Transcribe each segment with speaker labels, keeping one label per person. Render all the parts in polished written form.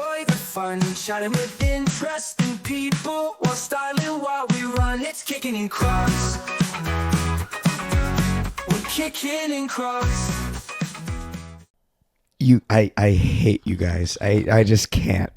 Speaker 1: enjoy the fun, chatting with interesting people while styling while we run. It's Kickin in Crocs. We're kicking in Crocs.
Speaker 2: I hate you guys. I just can't.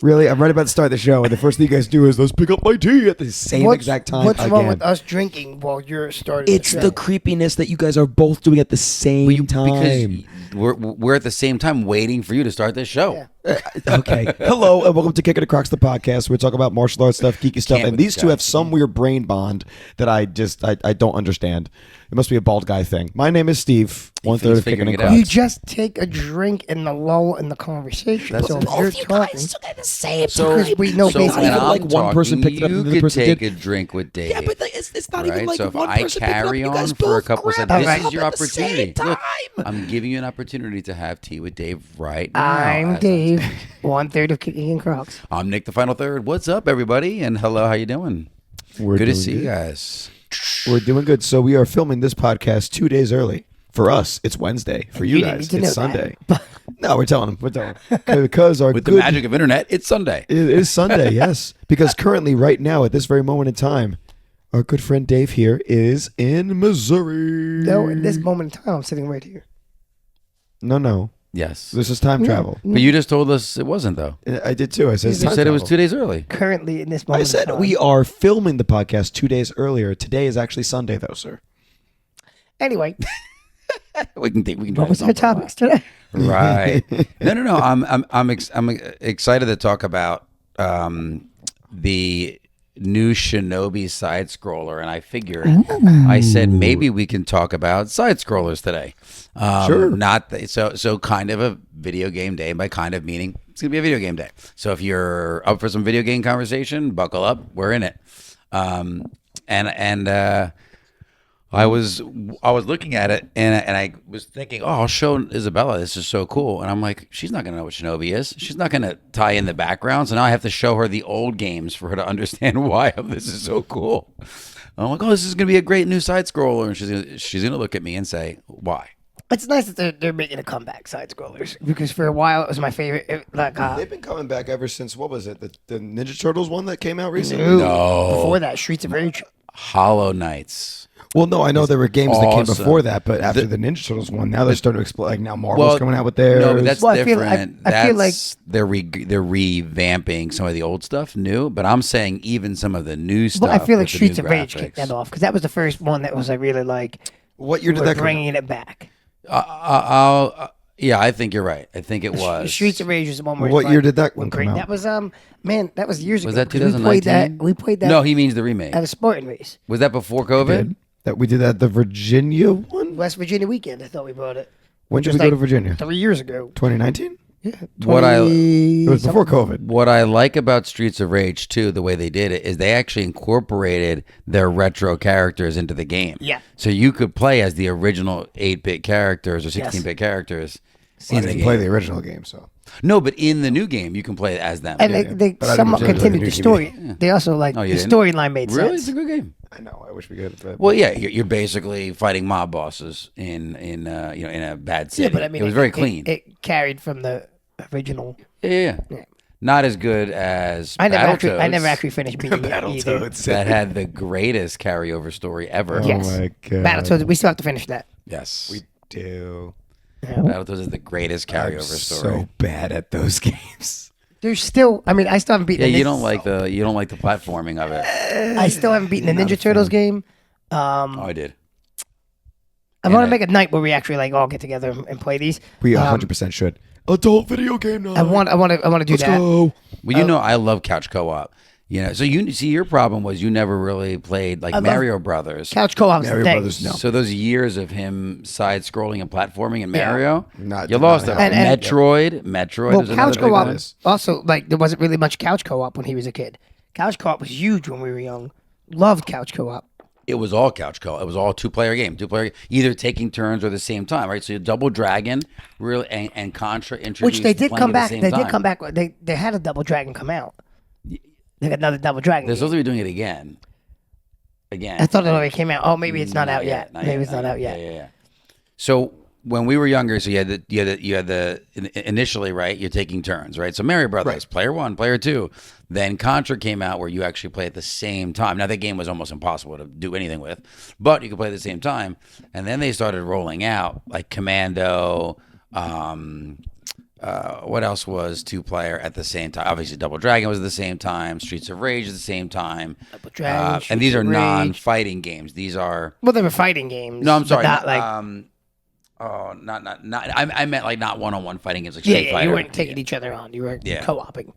Speaker 2: Really, I'm right about to start the show, and the first thing you guys do is let's pick up my tea at the same exact time.
Speaker 3: What's wrong with us drinking while you're starting?
Speaker 2: It's the creepiness that you guys are both doing at the same time.
Speaker 4: Because we're at the same time waiting for you to start this show.
Speaker 3: Yeah.
Speaker 2: Okay. Hello, and welcome to Kickin' Crocs, the podcast. We talk about martial arts stuff, geeky stuff, and these two have some weird brain bond that I don't understand. It must be a bald guy thing. My name is Steve. One-third of Kickin' Crocs.
Speaker 3: You just take a drink in the lull in the conversation.
Speaker 4: That's
Speaker 3: so
Speaker 4: both
Speaker 3: you're
Speaker 4: you
Speaker 3: talking.
Speaker 2: guys took at the same
Speaker 3: Because we know basically
Speaker 4: when I'm
Speaker 2: like one person
Speaker 4: talking,
Speaker 2: picked it up and the other
Speaker 4: you could
Speaker 2: person
Speaker 4: take
Speaker 2: did.
Speaker 4: a drink with Dave.
Speaker 2: Yeah, but it's not
Speaker 4: right?
Speaker 2: even like
Speaker 4: so if
Speaker 2: one
Speaker 4: I
Speaker 2: person picked it up,
Speaker 4: carry
Speaker 2: you guys
Speaker 4: on for a
Speaker 2: both
Speaker 4: couple
Speaker 2: grabbed
Speaker 4: seconds,
Speaker 2: it
Speaker 4: this is your
Speaker 2: up at the same
Speaker 4: opportunity.
Speaker 2: time.
Speaker 4: Look, I'm giving you an opportunity to have tea with Dave right now.
Speaker 3: I'm Dave, 1/3 of Kickin' in Crocs.
Speaker 4: I'm Nick, the final third. What's up, everybody? And hello, how you doing?
Speaker 2: We're
Speaker 4: good to
Speaker 2: doing
Speaker 4: see
Speaker 2: good.
Speaker 4: you guys.
Speaker 2: We're doing good. So we are filming this podcast 2 days early. For us, it's Wednesday. For you
Speaker 3: You didn't
Speaker 2: guys,
Speaker 3: need to
Speaker 2: it's
Speaker 3: know
Speaker 2: Sunday. No, we're telling them. Because our
Speaker 4: With
Speaker 2: good,
Speaker 4: the magic of internet, it's Sunday.
Speaker 2: It is Sunday, yes. Because currently, right now, at this very moment in time, our good friend Dave here is in Missouri.
Speaker 3: No, in this moment in time, I'm sitting right here.
Speaker 2: No.
Speaker 4: Yes.
Speaker 2: This is time travel.
Speaker 4: But you just told us it wasn't, though.
Speaker 2: I did too. I said, it's
Speaker 4: You
Speaker 2: time
Speaker 4: said it was
Speaker 2: travel.
Speaker 4: 2 days early.
Speaker 3: Currently, in this
Speaker 2: I
Speaker 3: moment
Speaker 2: said
Speaker 3: in time.
Speaker 2: we are filming the podcast 2 days earlier. Today is actually Sunday, though, sir.
Speaker 3: Anyway,
Speaker 4: We can
Speaker 3: what
Speaker 4: drive
Speaker 3: was
Speaker 4: this
Speaker 3: our
Speaker 4: on for a while.
Speaker 3: topics today?
Speaker 4: Right. No. I'm excited to talk about the new Shinobi side scroller, and I figured I said maybe we can talk about side scrollers today.
Speaker 2: Sure.
Speaker 4: So kind of a video game day. By kind of meaning it's gonna be a video game day. So if you're up for some video game conversation, buckle up. We're in it. I was looking at it and I was thinking, oh, I'll show Isabella. This is so cool. And I'm like, she's not going to know what Shinobi is. She's not going to tie in the background. So now I have to show her the old games for her to understand why this is so cool. I'm like, oh, this is going to be a great new side scroller. And she's gonna look at me and say, why?
Speaker 3: It's nice that they're making a comeback, side scrollers, because for a while it was my favorite.
Speaker 2: They've been coming back ever since, what was it? The Ninja Turtles one that came out recently?
Speaker 4: No.
Speaker 3: Before that, Streets of Rage.
Speaker 4: Hollow Knights.
Speaker 2: Well, no, I know there were games that came
Speaker 4: awesome.
Speaker 2: before that, but after the Ninja Turtles one, now they're starting to explode. Like now Marvel's coming out with theirs.
Speaker 4: No, but that's
Speaker 3: Well, I feel-
Speaker 4: different.
Speaker 3: I feel like-
Speaker 4: they're revamping some of the old stuff new, but I'm saying even some of the new stuff.
Speaker 3: Well, I feel like
Speaker 4: with the new
Speaker 3: Streets of Rage
Speaker 4: graphics.
Speaker 3: kicked that off because that was the first one that was I really like.
Speaker 2: What year did that come out?
Speaker 3: bringing it back?
Speaker 4: Yeah, I think you're right. I think it was
Speaker 3: Streets of Rage was the one where
Speaker 2: What
Speaker 3: it's
Speaker 2: year
Speaker 3: like-
Speaker 2: did that one
Speaker 3: when
Speaker 2: come
Speaker 3: great-
Speaker 2: out?
Speaker 3: That was man, that was years
Speaker 4: Was
Speaker 3: ago.
Speaker 4: that
Speaker 3: 'cause
Speaker 4: 2019?
Speaker 3: We played that.
Speaker 4: No, he means the remake.
Speaker 3: At a Spartan race,
Speaker 4: Was that before COVID?
Speaker 2: That we did that the Virginia one?
Speaker 3: West Virginia weekend. I thought we brought it.
Speaker 2: When did
Speaker 3: Just
Speaker 2: we go to
Speaker 3: like
Speaker 2: Virginia?
Speaker 3: 3 years ago.
Speaker 2: 2019?
Speaker 3: Yeah,
Speaker 2: It was before COVID.
Speaker 4: What I like about Streets of Rage too, the way they did it, is they actually incorporated their retro characters into the game.
Speaker 3: Yeah.
Speaker 4: So you could play as the original 8-bit characters or 16-bit characters.
Speaker 2: I didn't play the original game, so.
Speaker 4: No, but in the new game, you can play as them.
Speaker 3: And
Speaker 2: Yeah,
Speaker 3: they
Speaker 2: but I didn't
Speaker 3: somewhat
Speaker 2: enjoy the
Speaker 3: continued
Speaker 2: new
Speaker 3: the
Speaker 2: game
Speaker 3: story. They also the
Speaker 4: you didn't?
Speaker 3: storyline made
Speaker 4: Really? It's
Speaker 3: sense.
Speaker 4: a good game.
Speaker 2: I know. I wish we could. But
Speaker 4: Well, yeah, you're basically fighting mob bosses in a bad city.
Speaker 3: Yeah, but I mean,
Speaker 4: it was very clean.
Speaker 3: It carried from the original.
Speaker 4: yeah. Not as good as
Speaker 3: I never
Speaker 4: Battletoads
Speaker 3: actually finished beating it either.
Speaker 2: Battletoads.
Speaker 4: that had the greatest carryover story ever.
Speaker 2: Oh
Speaker 3: Yes.
Speaker 2: my God.
Speaker 3: Battletoads. We still have to finish that.
Speaker 4: Yes.
Speaker 2: We do.
Speaker 4: Battletoads is the greatest
Speaker 2: I'm
Speaker 4: carryover story.
Speaker 2: so bad at those games.
Speaker 3: There's still. I mean, I still haven't beaten.
Speaker 4: Yeah,
Speaker 3: the
Speaker 4: you don't like the platforming of it.
Speaker 3: I still haven't beaten the Ninja Turtles game.
Speaker 4: Oh, I did.
Speaker 3: I want to make a night where we actually all get together and play these.
Speaker 2: We 100% should. Adult video game night.
Speaker 3: I want to do
Speaker 2: Let's
Speaker 3: that.
Speaker 2: go.
Speaker 4: Well, I love couch co-op. So your problem was you never really played like
Speaker 3: love
Speaker 4: Mario Brothers.
Speaker 3: Couch co-op's the
Speaker 2: Mario
Speaker 3: thing.
Speaker 2: Brothers, no.
Speaker 4: So those years of him side-scrolling and platforming in Mario,
Speaker 2: Not-
Speaker 4: you lost
Speaker 2: not
Speaker 4: it.
Speaker 2: happening.
Speaker 3: And-
Speaker 4: Metroid
Speaker 3: Well,
Speaker 4: is another
Speaker 3: couch
Speaker 4: big
Speaker 3: co-op
Speaker 4: one.
Speaker 3: also there wasn't really much couch co-op when he was a kid. Couch co-op was huge when we were young. Loved couch co-op.
Speaker 4: It was all couch co-op. It was all two-player game. Either taking turns or the same time, right? So you Double Dragon, really, and Contra introduced
Speaker 3: Which they did
Speaker 4: playing
Speaker 3: come
Speaker 4: at the
Speaker 3: back.
Speaker 4: same
Speaker 3: They
Speaker 4: time.
Speaker 3: did come back. They had a Double Dragon come out. They got another Double Dragon.
Speaker 4: They're
Speaker 3: game.
Speaker 4: supposed to be doing it again. Again.
Speaker 3: I thought it already came out. Oh, maybe it's not out
Speaker 4: Not
Speaker 3: yet. Maybe it's not out yet.
Speaker 4: Yeah. So when we were younger, so you had the initially, right? You're taking turns, right? So Mario Brothers, player 1, player 2. Then Contra came out where you actually play at the same time. Now that game was almost impossible to do anything with, but you could play at the same time. And then they started rolling out like Commando. What else was 2-player at the same time? Obviously, Double Dragon was at the same time. Streets of Rage at the same time.
Speaker 3: Double Dragon,
Speaker 4: and these are
Speaker 3: Streets of Rage.
Speaker 4: non-fighting games. These are
Speaker 3: Well, they were fighting games.
Speaker 4: no, I'm
Speaker 3: but
Speaker 4: sorry.
Speaker 3: Not like
Speaker 4: not. I meant like not one-on-one fighting games like Street
Speaker 3: yeah.
Speaker 4: Fighter.
Speaker 3: You weren't taking each other on. You were co-oping.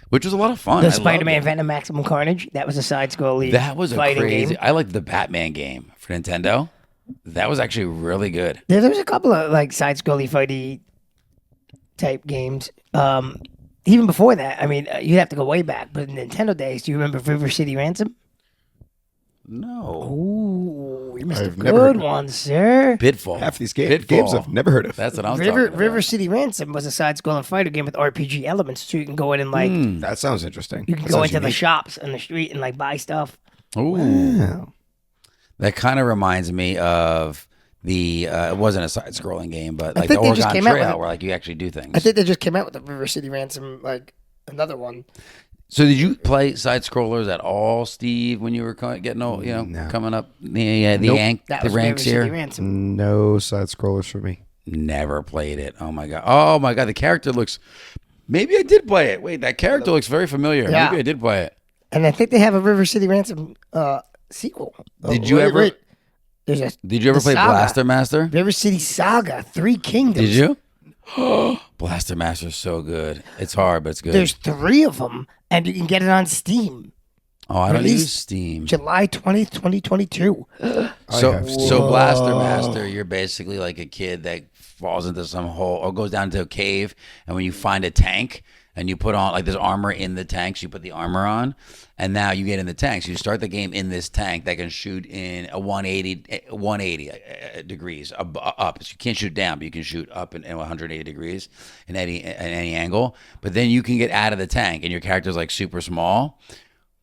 Speaker 4: Which was a lot of fun.
Speaker 3: The
Speaker 4: I loved
Speaker 3: Spider-Man
Speaker 4: it.
Speaker 3: Venom Maximum Carnage. That was a side-scrolling.
Speaker 4: That was a
Speaker 3: fighting
Speaker 4: crazy.
Speaker 3: game.
Speaker 4: I liked the Batman game for Nintendo. That was actually really good.
Speaker 3: There was a couple of like side-scrolling fighty type games. Even before that, I mean, you'd have to go way back. But in Nintendo days, do you remember River City Ransom?
Speaker 4: No.
Speaker 3: Ooh, you missed a
Speaker 2: I've never heard
Speaker 3: good
Speaker 2: of it.
Speaker 3: one, sir.
Speaker 4: Pitfall.
Speaker 2: Half these
Speaker 4: Pitfall.
Speaker 2: games I've never heard of.
Speaker 4: That's what I'm talking about.
Speaker 3: River City Ransom was a side-scrolling fighter game with RPG elements, so you can go in and like
Speaker 2: That sounds interesting.
Speaker 3: you can
Speaker 2: That
Speaker 3: go
Speaker 2: sounds
Speaker 3: into the
Speaker 2: unique.
Speaker 3: shops on the street and like buy stuff.
Speaker 4: Ooh.
Speaker 2: Wow.
Speaker 4: That kind of reminds me of the. It wasn't a side-scrolling game, but like the
Speaker 3: think they just
Speaker 4: Oregon
Speaker 3: came out with
Speaker 4: Trail,
Speaker 3: it.
Speaker 4: where like you actually do things.
Speaker 3: I think they just came out with the River City Ransom, like another one.
Speaker 4: So did you play side scrollers at all, Steve, when you were getting old, coming up the
Speaker 3: That
Speaker 4: the
Speaker 3: was
Speaker 4: ranks
Speaker 3: River City
Speaker 4: here?
Speaker 3: Ransom.
Speaker 2: No side scrollers for me.
Speaker 4: Never played it. Oh my god. Oh my god. The character looks. Maybe I did play it. Wait, that character looks very familiar.
Speaker 3: Yeah.
Speaker 4: Maybe I did play it.
Speaker 3: And I think they have a River City Ransom sequel.
Speaker 4: Did you ever-
Speaker 3: There's a
Speaker 4: Did you ever
Speaker 3: the
Speaker 4: play
Speaker 3: Saga.
Speaker 4: Blaster Master?
Speaker 3: River City Saga, 3 Kingdoms.
Speaker 4: Did you? Blaster Master's so good. It's hard, but it's good.
Speaker 3: There's 3 of them, and you can get it on Steam.
Speaker 4: Oh, I don't
Speaker 3: released
Speaker 4: use Steam.
Speaker 3: July 20th, 2022.
Speaker 4: So,
Speaker 2: have Steam.
Speaker 4: so Blaster Master, you're basically like a kid that falls into some hole or goes down into a cave, and when you find a tank and you put on like there's armor in the tank, so you put the armor on, and now you get in the tank. So you start the game in this tank that can shoot in a 180 degrees up. So you can't shoot down, but you can shoot up in 180 degrees in any angle. But then you can get out of the tank, and your character's like super small.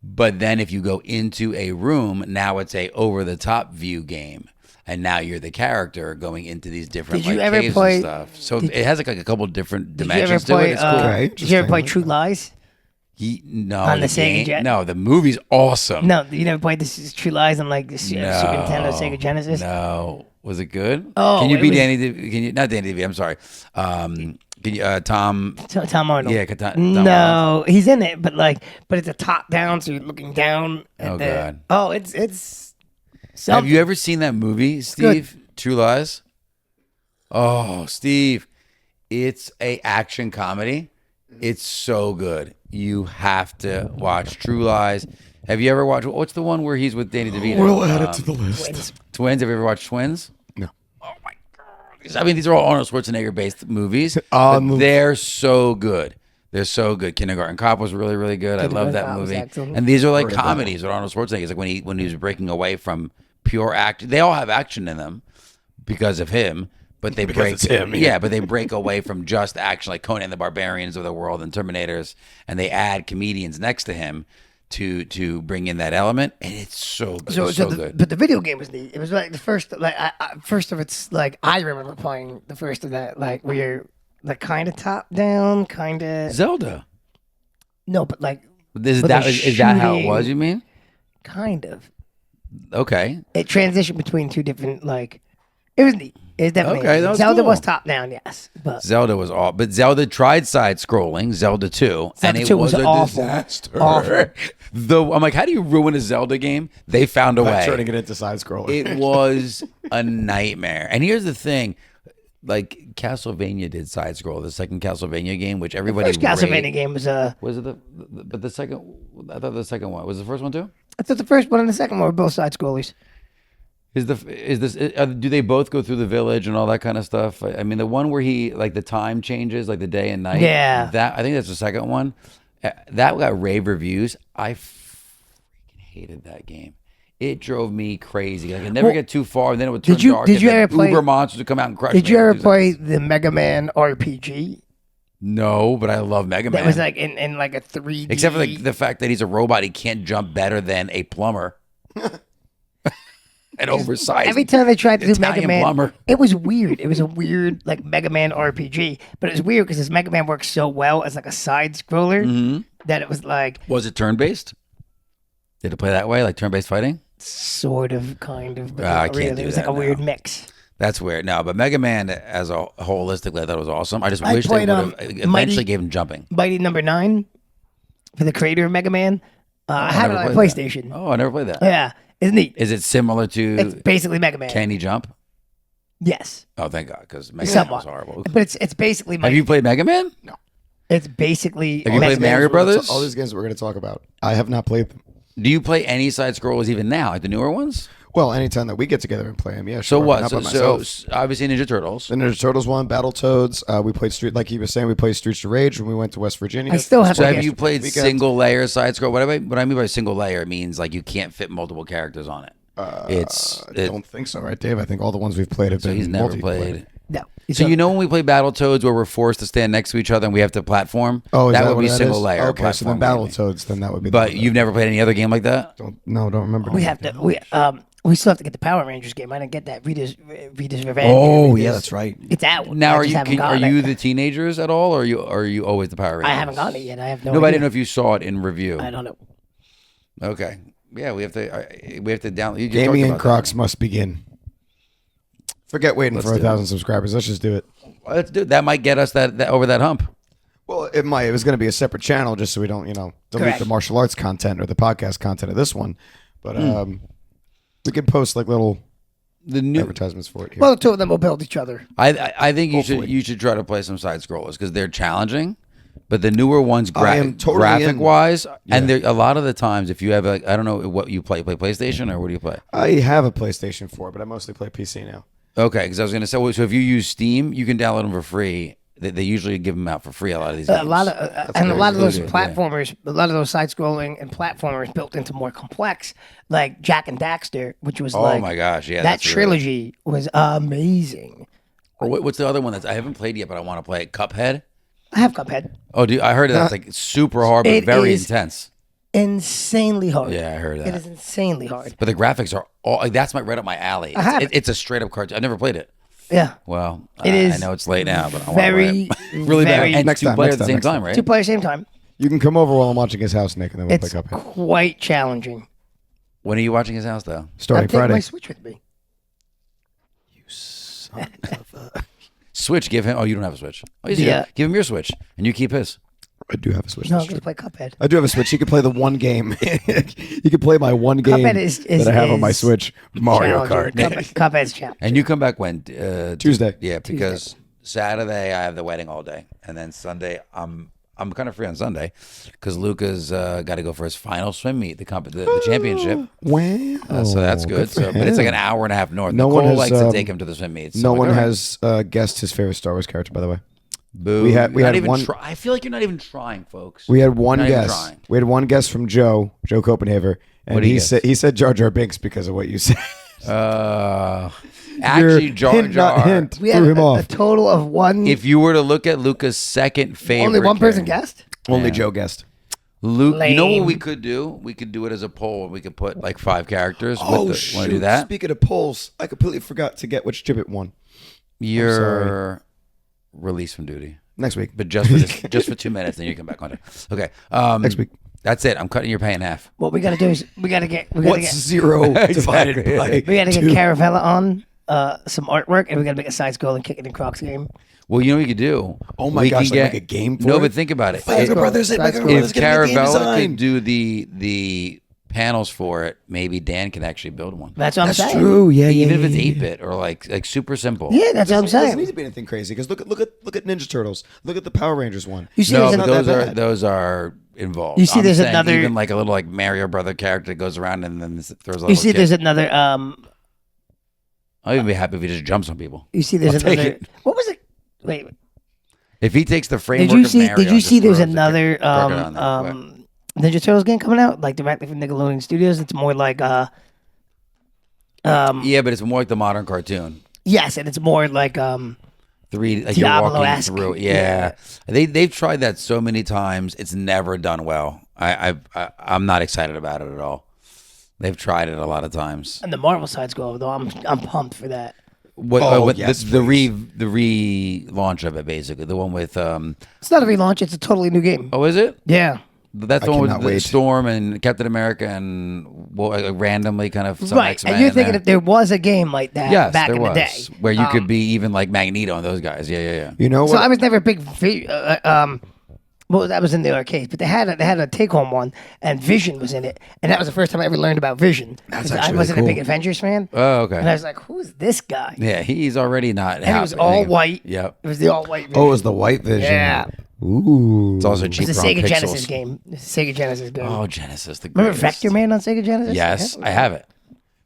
Speaker 4: But then if you go into a room, now it's a over-the-top view game. And now you're the character going into these different
Speaker 3: Did you
Speaker 4: like,
Speaker 3: ever
Speaker 4: caves
Speaker 3: play-
Speaker 4: and stuff. So it has like a couple different
Speaker 3: Did you ever
Speaker 4: dimensions to
Speaker 3: play?
Speaker 4: it. It's cool.
Speaker 2: Okay,
Speaker 3: Did you ever play
Speaker 2: interesting.
Speaker 3: True Lies?
Speaker 4: No,
Speaker 3: on the
Speaker 4: the
Speaker 3: Sega
Speaker 4: game,
Speaker 3: Jet?
Speaker 4: no, the movie's awesome.
Speaker 3: No, you never played this True Lies on like the Super
Speaker 4: No.
Speaker 3: Nintendo, Sega Genesis.
Speaker 4: No, was it good?
Speaker 3: Oh,
Speaker 4: can you
Speaker 3: it
Speaker 4: beat
Speaker 3: was-
Speaker 4: Danny? Can you not Danny DeVito? I'm sorry. Can you Tom?
Speaker 3: Tom Arnold.
Speaker 4: Yeah,
Speaker 3: No, he's in it, but it's a top down, so you're looking down. At
Speaker 4: Oh,
Speaker 3: the,
Speaker 4: God.
Speaker 3: Oh, it's.
Speaker 4: Have
Speaker 3: Something.
Speaker 4: you ever seen that movie, Steve? True Lies. Oh, Steve, it's a action comedy. It's so good. You have to watch True Lies. Have you ever watched? What's the one where he's with Danny DeVito?
Speaker 2: We'll add it to the list.
Speaker 4: Twins. Have you ever watched Twins?
Speaker 2: No.
Speaker 4: Oh my god! I mean, these are all Arnold Schwarzenegger based movies.
Speaker 2: Um,
Speaker 4: but they're so good. They're so good. Kindergarten Cop was really, really good. I love
Speaker 3: Kindergarten
Speaker 4: that
Speaker 3: Cop was
Speaker 4: movie.
Speaker 3: excellent.
Speaker 4: And these are like comedies with Arnold Schwarzenegger. It's like when he was breaking away from pure action. They all have action in them because of him. But they break,
Speaker 2: it's him, yeah.
Speaker 4: yeah. But they break away from just action, like Conan the Barbarians of the world and Terminators, and they add comedians next to him to bring in that element, and it's so good.
Speaker 3: But the video game was neat. It was like the first, first of its, like I remember playing the first of that, like where you're like kind of top down, kind of
Speaker 4: Zelda.
Speaker 3: no, but like
Speaker 4: Is
Speaker 3: But
Speaker 4: that
Speaker 3: they're
Speaker 4: is that how it
Speaker 3: shooting-
Speaker 4: was? You mean?
Speaker 3: kind of.
Speaker 4: Okay.
Speaker 3: It transitioned between two different like. It was neat. It was definitely
Speaker 4: Okay,
Speaker 3: neat.
Speaker 4: that was
Speaker 3: Zelda
Speaker 4: cool.
Speaker 3: was top down, yes, but
Speaker 4: Zelda was all, but Zelda tried side scrolling, Zelda 2, and
Speaker 3: Zelda
Speaker 4: it
Speaker 3: 2
Speaker 4: was
Speaker 3: was
Speaker 4: a
Speaker 3: awful.
Speaker 4: disaster.
Speaker 3: Awful.
Speaker 4: I'm like, how do you ruin a Zelda game? They found a
Speaker 2: I'm
Speaker 4: way.
Speaker 2: turning it into side scroller.
Speaker 4: It was a nightmare. And here's the thing. Like Castlevania did side scroll, the second Castlevania game, which everybody
Speaker 3: first Castlevania
Speaker 4: raved.
Speaker 3: game was
Speaker 4: Was it but the second, I thought the second one was the first one too.
Speaker 3: I thought the first one and the second one were both side scrollers.
Speaker 4: Do they both go through the village and all that kind of stuff? I mean, the one where he like the time changes, like the day and night.
Speaker 3: Yeah.
Speaker 4: that I think that's the second one. That got rave reviews. I freaking hated that game. It drove me crazy. Like I never get too far, and then it would turn
Speaker 3: Did you-
Speaker 4: dark.
Speaker 3: did
Speaker 4: and
Speaker 3: you
Speaker 4: then
Speaker 3: ever play-
Speaker 4: Uber monsters would come out and crush
Speaker 3: Did
Speaker 4: me
Speaker 3: you
Speaker 4: in
Speaker 3: ever
Speaker 4: 2
Speaker 3: play
Speaker 4: seconds.
Speaker 3: the Mega Man RPG?
Speaker 4: No, but I love Mega Man.
Speaker 3: That was like in like a 3D.
Speaker 4: Except for the fact that he's a robot, he can't jump better than a plumber. An oversized.
Speaker 3: Every time they tried to do
Speaker 4: Italian
Speaker 3: Mega Man,
Speaker 4: plumber.
Speaker 3: it was weird. It was a weird like Mega Man RPG, but it was weird because this Mega Man works so well as like a side scroller that it was like
Speaker 4: Was it turn based? Did it play that way, like turn based fighting?
Speaker 3: sort of, kind of, but
Speaker 4: I
Speaker 3: not
Speaker 4: can't
Speaker 3: really.
Speaker 4: do
Speaker 3: It was like
Speaker 4: that
Speaker 3: a weird
Speaker 4: now.
Speaker 3: mix.
Speaker 4: That's weird. No, but Mega Man as a holistically, I thought it was awesome. I just
Speaker 3: I
Speaker 4: wish they
Speaker 3: played,
Speaker 4: would have eventually
Speaker 3: Mighty-
Speaker 4: gave him jumping.
Speaker 3: Mighty Number 9 for the creator of Mega Man. I had it
Speaker 4: never
Speaker 3: on
Speaker 4: played
Speaker 3: PlayStation.
Speaker 4: Oh, I never played that.
Speaker 3: Yeah, it's neat.
Speaker 4: Is it similar
Speaker 3: It's
Speaker 4: to
Speaker 3: basically Mega Man.
Speaker 4: Can He Jump?
Speaker 3: Yes,
Speaker 4: Oh, thank God, because Mega Man
Speaker 3: somewhat.
Speaker 4: was horrible.
Speaker 3: But it's basically
Speaker 4: Have you played Mega Man?
Speaker 3: It's basically
Speaker 4: Have you played
Speaker 3: Mega Man.
Speaker 4: Mario Brothers?
Speaker 2: All these games we're going to talk about. I have not played them.
Speaker 4: Do you play any side scrollers even now, like the newer ones?
Speaker 2: Well, anytime that we get together and play them, yeah.
Speaker 4: So
Speaker 2: sure,
Speaker 4: what?
Speaker 2: not
Speaker 4: So,
Speaker 2: by myself.
Speaker 4: obviously Ninja Turtles.
Speaker 2: The Ninja Turtles one, Battletoads. We played like he was saying, we played Streets of Rage when we went to West Virginia.
Speaker 3: I still have
Speaker 4: So
Speaker 3: to
Speaker 4: have
Speaker 3: get-
Speaker 4: you played
Speaker 2: Weekend.
Speaker 4: single layer side scroll? What I mean by single layer it means like you can't fit multiple characters on it.
Speaker 2: I don't think so, right, Dave? I think all the ones we've played have
Speaker 4: So
Speaker 2: been
Speaker 4: he's never
Speaker 2: multiplayer.
Speaker 4: played.
Speaker 3: No.
Speaker 4: So you know when we play Battletoads where we're forced to stand next to each other and we have to platform?
Speaker 2: Oh, is that
Speaker 4: would
Speaker 2: what
Speaker 4: be
Speaker 2: that
Speaker 4: single
Speaker 2: is?
Speaker 4: layer.
Speaker 2: Okay, so then
Speaker 4: platform gaming.
Speaker 2: Battletoads, then that would be. the
Speaker 4: But
Speaker 2: one
Speaker 4: you've never played any other game like that?
Speaker 2: don't remember.
Speaker 3: We have to. We still have to get the Power Rangers game. I didn't get that. Rita's Revenge.
Speaker 2: Oh,
Speaker 3: Rita's-
Speaker 2: yeah, that's right.
Speaker 3: It's out.
Speaker 4: Now
Speaker 3: I
Speaker 4: are
Speaker 3: just
Speaker 4: you
Speaker 3: haven't
Speaker 4: are
Speaker 3: gotten
Speaker 4: you
Speaker 3: it.
Speaker 4: the teenagers at all, or are you always the Power Rangers?
Speaker 3: I haven't gotten it yet. I have no.
Speaker 4: No, but I
Speaker 3: idea.
Speaker 4: didn't know if you saw it in review.
Speaker 3: I don't know.
Speaker 4: Okay, yeah, we have to download. You just
Speaker 2: Gaming
Speaker 4: talked
Speaker 2: and
Speaker 4: about
Speaker 2: Crocs must begin. Forget waiting for
Speaker 4: do it.
Speaker 2: 1,000 subscribers. Let's just do it.
Speaker 4: that. Let's do that. Might get us that over that hump.
Speaker 2: Well, it might. It was going to be a separate channel just so we don't, delete
Speaker 3: Correct.
Speaker 2: the martial arts content or the podcast content of this one. But we could post like little
Speaker 4: The new.
Speaker 2: advertisements for it here.
Speaker 3: Well, the two of them will build each other.
Speaker 4: I think
Speaker 2: Hopefully.
Speaker 4: you should try to play some side scrollers because they're challenging. But the newer ones,
Speaker 2: I am totally
Speaker 4: graphic
Speaker 2: in.
Speaker 4: wise, and a lot of the times, if you have I don't know what you play PlayStation or what do you play?
Speaker 2: I have a PlayStation 4, but I mostly play PC now.
Speaker 4: Okay, because I was going to say, well, so if you use Steam, you can download them for free. They usually give them out for free. A lot of these games.
Speaker 3: A lot of and a
Speaker 4: very
Speaker 3: lot of those
Speaker 4: included, yeah.
Speaker 3: platformers, a lot of those side scrolling and platformers built into more complex, like Jack and Daxter, which was
Speaker 4: Oh my gosh, yeah,
Speaker 3: that
Speaker 4: that's really-
Speaker 3: trilogy was amazing.
Speaker 4: Or what's the other one that I haven't played yet, but I want to play? Cuphead.
Speaker 3: I have Cuphead.
Speaker 4: Oh, dude, I heard that's like super hard, but
Speaker 3: It
Speaker 4: very
Speaker 3: is-
Speaker 4: intense.
Speaker 3: Insanely hard.
Speaker 4: Yeah, I heard
Speaker 3: It
Speaker 4: that.
Speaker 3: is insanely hard.
Speaker 4: But the graphics are all that's right up my alley.
Speaker 3: I have it.
Speaker 4: It's a straight up cartoon. I've never played it.
Speaker 3: Yeah.
Speaker 4: Well,
Speaker 3: It
Speaker 4: I
Speaker 3: is
Speaker 4: know it's late now, but I want
Speaker 3: very,
Speaker 4: to play it. Really
Speaker 3: very-
Speaker 4: bad. And
Speaker 2: Next
Speaker 4: two
Speaker 2: time,
Speaker 4: players
Speaker 2: next
Speaker 4: at the same
Speaker 2: time,
Speaker 4: time, right?
Speaker 3: Two players same time.
Speaker 2: You can come over while I'm watching his house, Nick, and then we'll
Speaker 3: It's
Speaker 2: pick up.
Speaker 3: quite challenging.
Speaker 4: When are you watching his house, though?
Speaker 2: Starting
Speaker 3: I'm taking
Speaker 2: Friday.
Speaker 3: my Switch with me.
Speaker 4: Switch, give him. Oh, you don't have a Switch. Oh, yes, you
Speaker 3: Yeah.
Speaker 4: do. Give him your Switch, and you keep his.
Speaker 2: I do have a Switch.
Speaker 3: No, I'm
Speaker 2: that's
Speaker 3: going
Speaker 2: true.
Speaker 3: to play Cuphead.
Speaker 2: I do have a Switch. He can play the one game. He can play my one game
Speaker 3: Cuphead is
Speaker 2: that I have on my
Speaker 3: is
Speaker 2: Switch, Mario Kart.
Speaker 3: Challenging. Cuphead's challenge.
Speaker 4: And you come back when?
Speaker 2: Tuesday.
Speaker 4: Yeah, because Saturday I have the wedding all day, and then Sunday I'm kind of free on Sunday because Luca's got to go for his final swim meet, the championship.
Speaker 2: Wow.
Speaker 4: So that's good.
Speaker 2: for
Speaker 4: But it's like
Speaker 2: him.
Speaker 4: an hour and a half north.
Speaker 2: No
Speaker 4: Nicole
Speaker 2: one has,
Speaker 4: likes to take him to the swim meets.
Speaker 2: No
Speaker 4: I'm
Speaker 2: one
Speaker 4: like, all right.
Speaker 2: has guessed his favorite Star Wars character, by the way.
Speaker 4: Boo.
Speaker 2: we
Speaker 4: You're
Speaker 2: had
Speaker 4: not even
Speaker 2: one-
Speaker 4: I feel like you're not even trying, folks.
Speaker 2: We had one
Speaker 4: Not even
Speaker 2: guess.
Speaker 4: trying.
Speaker 2: We had one guess from Joe Copenhagen, and
Speaker 4: What did he
Speaker 2: he said Jar Jar Binks because of what you said.
Speaker 4: Actually,
Speaker 2: Your
Speaker 4: Jar
Speaker 2: hint, not
Speaker 4: Jar.
Speaker 2: hint,
Speaker 3: We had
Speaker 2: threw him
Speaker 3: a
Speaker 2: off.
Speaker 3: total of one.
Speaker 4: If you were to look at Luca's second favorite,
Speaker 3: only one person
Speaker 4: character-
Speaker 3: guessed.
Speaker 2: Only Joe guessed.
Speaker 4: Luke, you know what
Speaker 3: Lame.
Speaker 4: we could do? We could do it as a poll. We could put like 5 characters.
Speaker 2: Oh,
Speaker 4: Want
Speaker 2: shoot.
Speaker 4: to do that?
Speaker 2: Speaking of polls, I completely forgot to get which Gibbet won.
Speaker 4: You're released from duty,
Speaker 2: Next week.
Speaker 4: but just for this, just for 2 minutes, then you come back on it. Okay.
Speaker 2: Next week.
Speaker 4: That's it. I'm cutting your pay in half.
Speaker 3: What we got to do is we got to get
Speaker 2: What's zero divided by
Speaker 3: we got to get
Speaker 2: two?
Speaker 3: Caravella on some artwork, and we got to make a side scroll and Kickin and Crocs game.
Speaker 4: Well, you know what we could do?
Speaker 2: Oh my
Speaker 4: We
Speaker 2: gosh,
Speaker 4: can
Speaker 2: like make a game for
Speaker 4: No,
Speaker 2: it?
Speaker 4: but think about it.
Speaker 2: Mega Brothers,
Speaker 3: Side
Speaker 2: Mega
Speaker 3: scroll.
Speaker 2: Brothers
Speaker 4: If
Speaker 2: getting a game
Speaker 4: Caravella
Speaker 2: design.
Speaker 4: could do the panels for it, maybe Dan can actually build one.
Speaker 3: That's what I'm
Speaker 2: That's
Speaker 3: saying.
Speaker 2: true. Yeah, yeah.
Speaker 4: Even if it's
Speaker 2: yeah,
Speaker 4: 8-bit or like super simple.
Speaker 3: Yeah, that's what I'm
Speaker 2: It doesn't
Speaker 3: saying.
Speaker 2: need to be anything crazy because look at Ninja Turtles. Look at the Power Rangers one.
Speaker 3: You see,
Speaker 4: No,
Speaker 3: there's
Speaker 4: but
Speaker 3: another.
Speaker 4: those are involved.
Speaker 3: You see
Speaker 4: I'm
Speaker 3: there's
Speaker 4: saying
Speaker 3: another-
Speaker 4: even like a little like Mario brother character that goes around and then throws a little
Speaker 3: You see,
Speaker 4: kick.
Speaker 3: there's another.
Speaker 4: I'll even be happy if he just jumps on people.
Speaker 3: You see, there's
Speaker 4: I'll take
Speaker 3: another.
Speaker 4: it.
Speaker 3: What was it? Wait,
Speaker 4: If he takes the framework
Speaker 3: did you
Speaker 4: of
Speaker 3: see?
Speaker 4: Mario
Speaker 3: Did you
Speaker 4: and
Speaker 3: see?
Speaker 4: just
Speaker 3: There's
Speaker 4: throws a
Speaker 3: another
Speaker 4: crooked on there,
Speaker 3: Ninja Turtles game coming out, like directly from Nickelodeon Studios. It's more like
Speaker 4: yeah, but it's more like the modern cartoon.
Speaker 3: yes, and it's more like
Speaker 4: 3D, like you're walking
Speaker 3: Diablo-esque.
Speaker 4: through. Yeah, they've tried that so many times. It's never done well. I'm not excited about it at all. They've tried it a lot of times.
Speaker 3: And the Marvel side scroller, though, I'm pumped for that.
Speaker 2: Yes,
Speaker 4: the relaunch of it, basically, the one with
Speaker 3: It's not a relaunch; it's a totally new game.
Speaker 4: Oh, is it?
Speaker 3: Yeah.
Speaker 4: That's the
Speaker 2: I
Speaker 4: one with
Speaker 2: cannot
Speaker 4: the
Speaker 2: wait.
Speaker 4: Storm and Captain America and randomly kind of some
Speaker 3: Right,
Speaker 4: X-Men
Speaker 3: and you're
Speaker 4: in
Speaker 3: thinking
Speaker 4: there.
Speaker 3: if there was a game like that
Speaker 4: Yes,
Speaker 3: back
Speaker 4: there
Speaker 3: in
Speaker 4: was
Speaker 3: the day,
Speaker 4: where you could be even like Magneto and those guys. Yeah.
Speaker 2: You know what?
Speaker 3: So I was never a big well, that was in the arcade, but they had a take home one, and Vision was in it, and that was the first time I ever learned about Vision.
Speaker 2: That's
Speaker 3: 'Cause
Speaker 2: actually
Speaker 3: I wasn't
Speaker 2: cool.
Speaker 3: a big Avengers fan,
Speaker 4: Oh, okay.
Speaker 3: and I was like, "Who's this guy?"
Speaker 4: Yeah, he's already not.
Speaker 3: And it was all white.
Speaker 4: Yep.
Speaker 3: It was the all white. Vision.
Speaker 2: Oh, it was the White Vision.
Speaker 3: Yeah.
Speaker 2: Ooh.
Speaker 4: It's also
Speaker 3: It
Speaker 4: cheap
Speaker 3: was a
Speaker 4: on
Speaker 3: Sega
Speaker 4: pixels.
Speaker 3: Genesis game. It's a Sega Genesis game.
Speaker 4: Oh, Genesis, the
Speaker 3: Remember
Speaker 4: greatest.
Speaker 3: Vector Man on Sega Genesis?
Speaker 4: Yes, I have it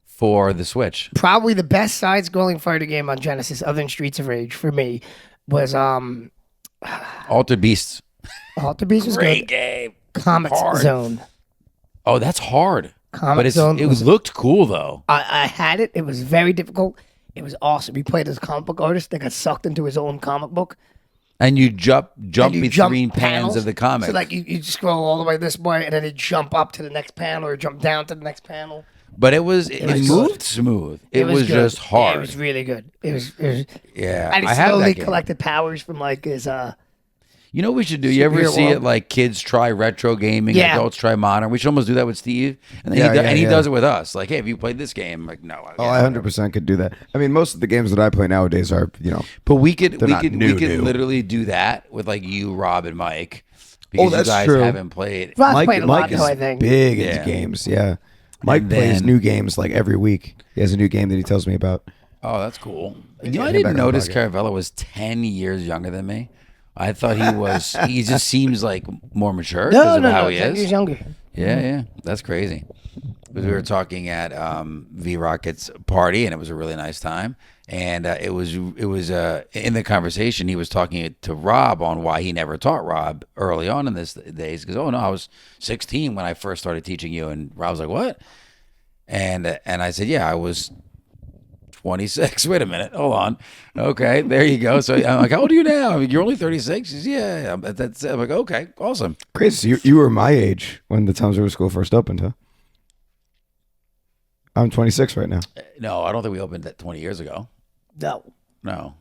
Speaker 4: for the Switch.
Speaker 3: Probably the best side-scrolling fighter game on Genesis, other than Streets of Rage, for me, was
Speaker 4: Altered Beasts.
Speaker 3: Alter Beast was
Speaker 4: Great
Speaker 3: good.
Speaker 4: game.
Speaker 3: Comet
Speaker 4: Hard.
Speaker 3: Zone.
Speaker 4: Oh, that's hard.
Speaker 3: Comet
Speaker 4: But
Speaker 3: Zone
Speaker 4: it
Speaker 3: was-
Speaker 4: looked cool though.
Speaker 3: I had it. It was very difficult. It was awesome. He played as a comic book artist that got sucked into his own comic book.
Speaker 4: And you jump
Speaker 3: And you
Speaker 4: between
Speaker 3: jump
Speaker 4: panels of the comic.
Speaker 3: So like you scroll all the way this way, and then you jump up to the next panel or jump down to the next panel.
Speaker 4: But it
Speaker 3: was
Speaker 4: moved
Speaker 3: good.
Speaker 4: smooth. It was
Speaker 3: good.
Speaker 4: just hard.
Speaker 3: Yeah, it was really good. It was
Speaker 4: Yeah,
Speaker 3: and he
Speaker 4: I have
Speaker 3: slowly
Speaker 4: that game.
Speaker 3: collected powers from like his
Speaker 4: You know what we should do? You ever
Speaker 3: Superhero
Speaker 4: see it
Speaker 3: world.
Speaker 4: like kids try retro gaming,
Speaker 3: Yeah.
Speaker 4: adults try modern? We should almost do that with Steve, and then he does it with us. Like, hey, have you played this game? Like, no.
Speaker 2: Oh, I 100% could do that. I mean, most of the games that I play nowadays are,
Speaker 4: But we could
Speaker 2: not new.
Speaker 4: literally do that with like you, Rob, and Mike, because
Speaker 2: that's
Speaker 4: you guys
Speaker 2: true.
Speaker 4: haven't played.
Speaker 3: Rob played a lot
Speaker 2: Mike
Speaker 3: though,
Speaker 2: is
Speaker 3: I think.
Speaker 2: big
Speaker 4: Yeah.
Speaker 2: into games. Yeah. Mike
Speaker 4: And
Speaker 2: plays
Speaker 4: then-
Speaker 2: new games like every week. He has a new game that he tells me about.
Speaker 4: Oh, that's cool. You
Speaker 2: get
Speaker 4: know, I
Speaker 2: him
Speaker 4: didn't
Speaker 2: back on the
Speaker 4: notice
Speaker 2: podcast.
Speaker 4: Caravella was 10 years younger than me. I thought he was. He just seems like more mature because of how he
Speaker 3: He's
Speaker 4: is.
Speaker 3: younger.
Speaker 4: Yeah, that's crazy. Because we were talking at V Rocket's party, and it was a really nice time. And it was in the conversation he was talking to Rob on why he never taught Rob early on in this days. Because I was 16 when I first started teaching you, and Rob was like, "What?" And I said, "Yeah, I was 26. Wait a minute. Hold on. Okay, there you go." So I'm like, "How old are you now?" You're only 36. He says, "Yeah." That's it. I'm like, "Okay, awesome."
Speaker 2: Crazy. So you were my age when the Toms River School first opened, huh? I'm 26 right now.
Speaker 4: No, I don't think we opened that 20 years ago.
Speaker 3: No.
Speaker 4: No.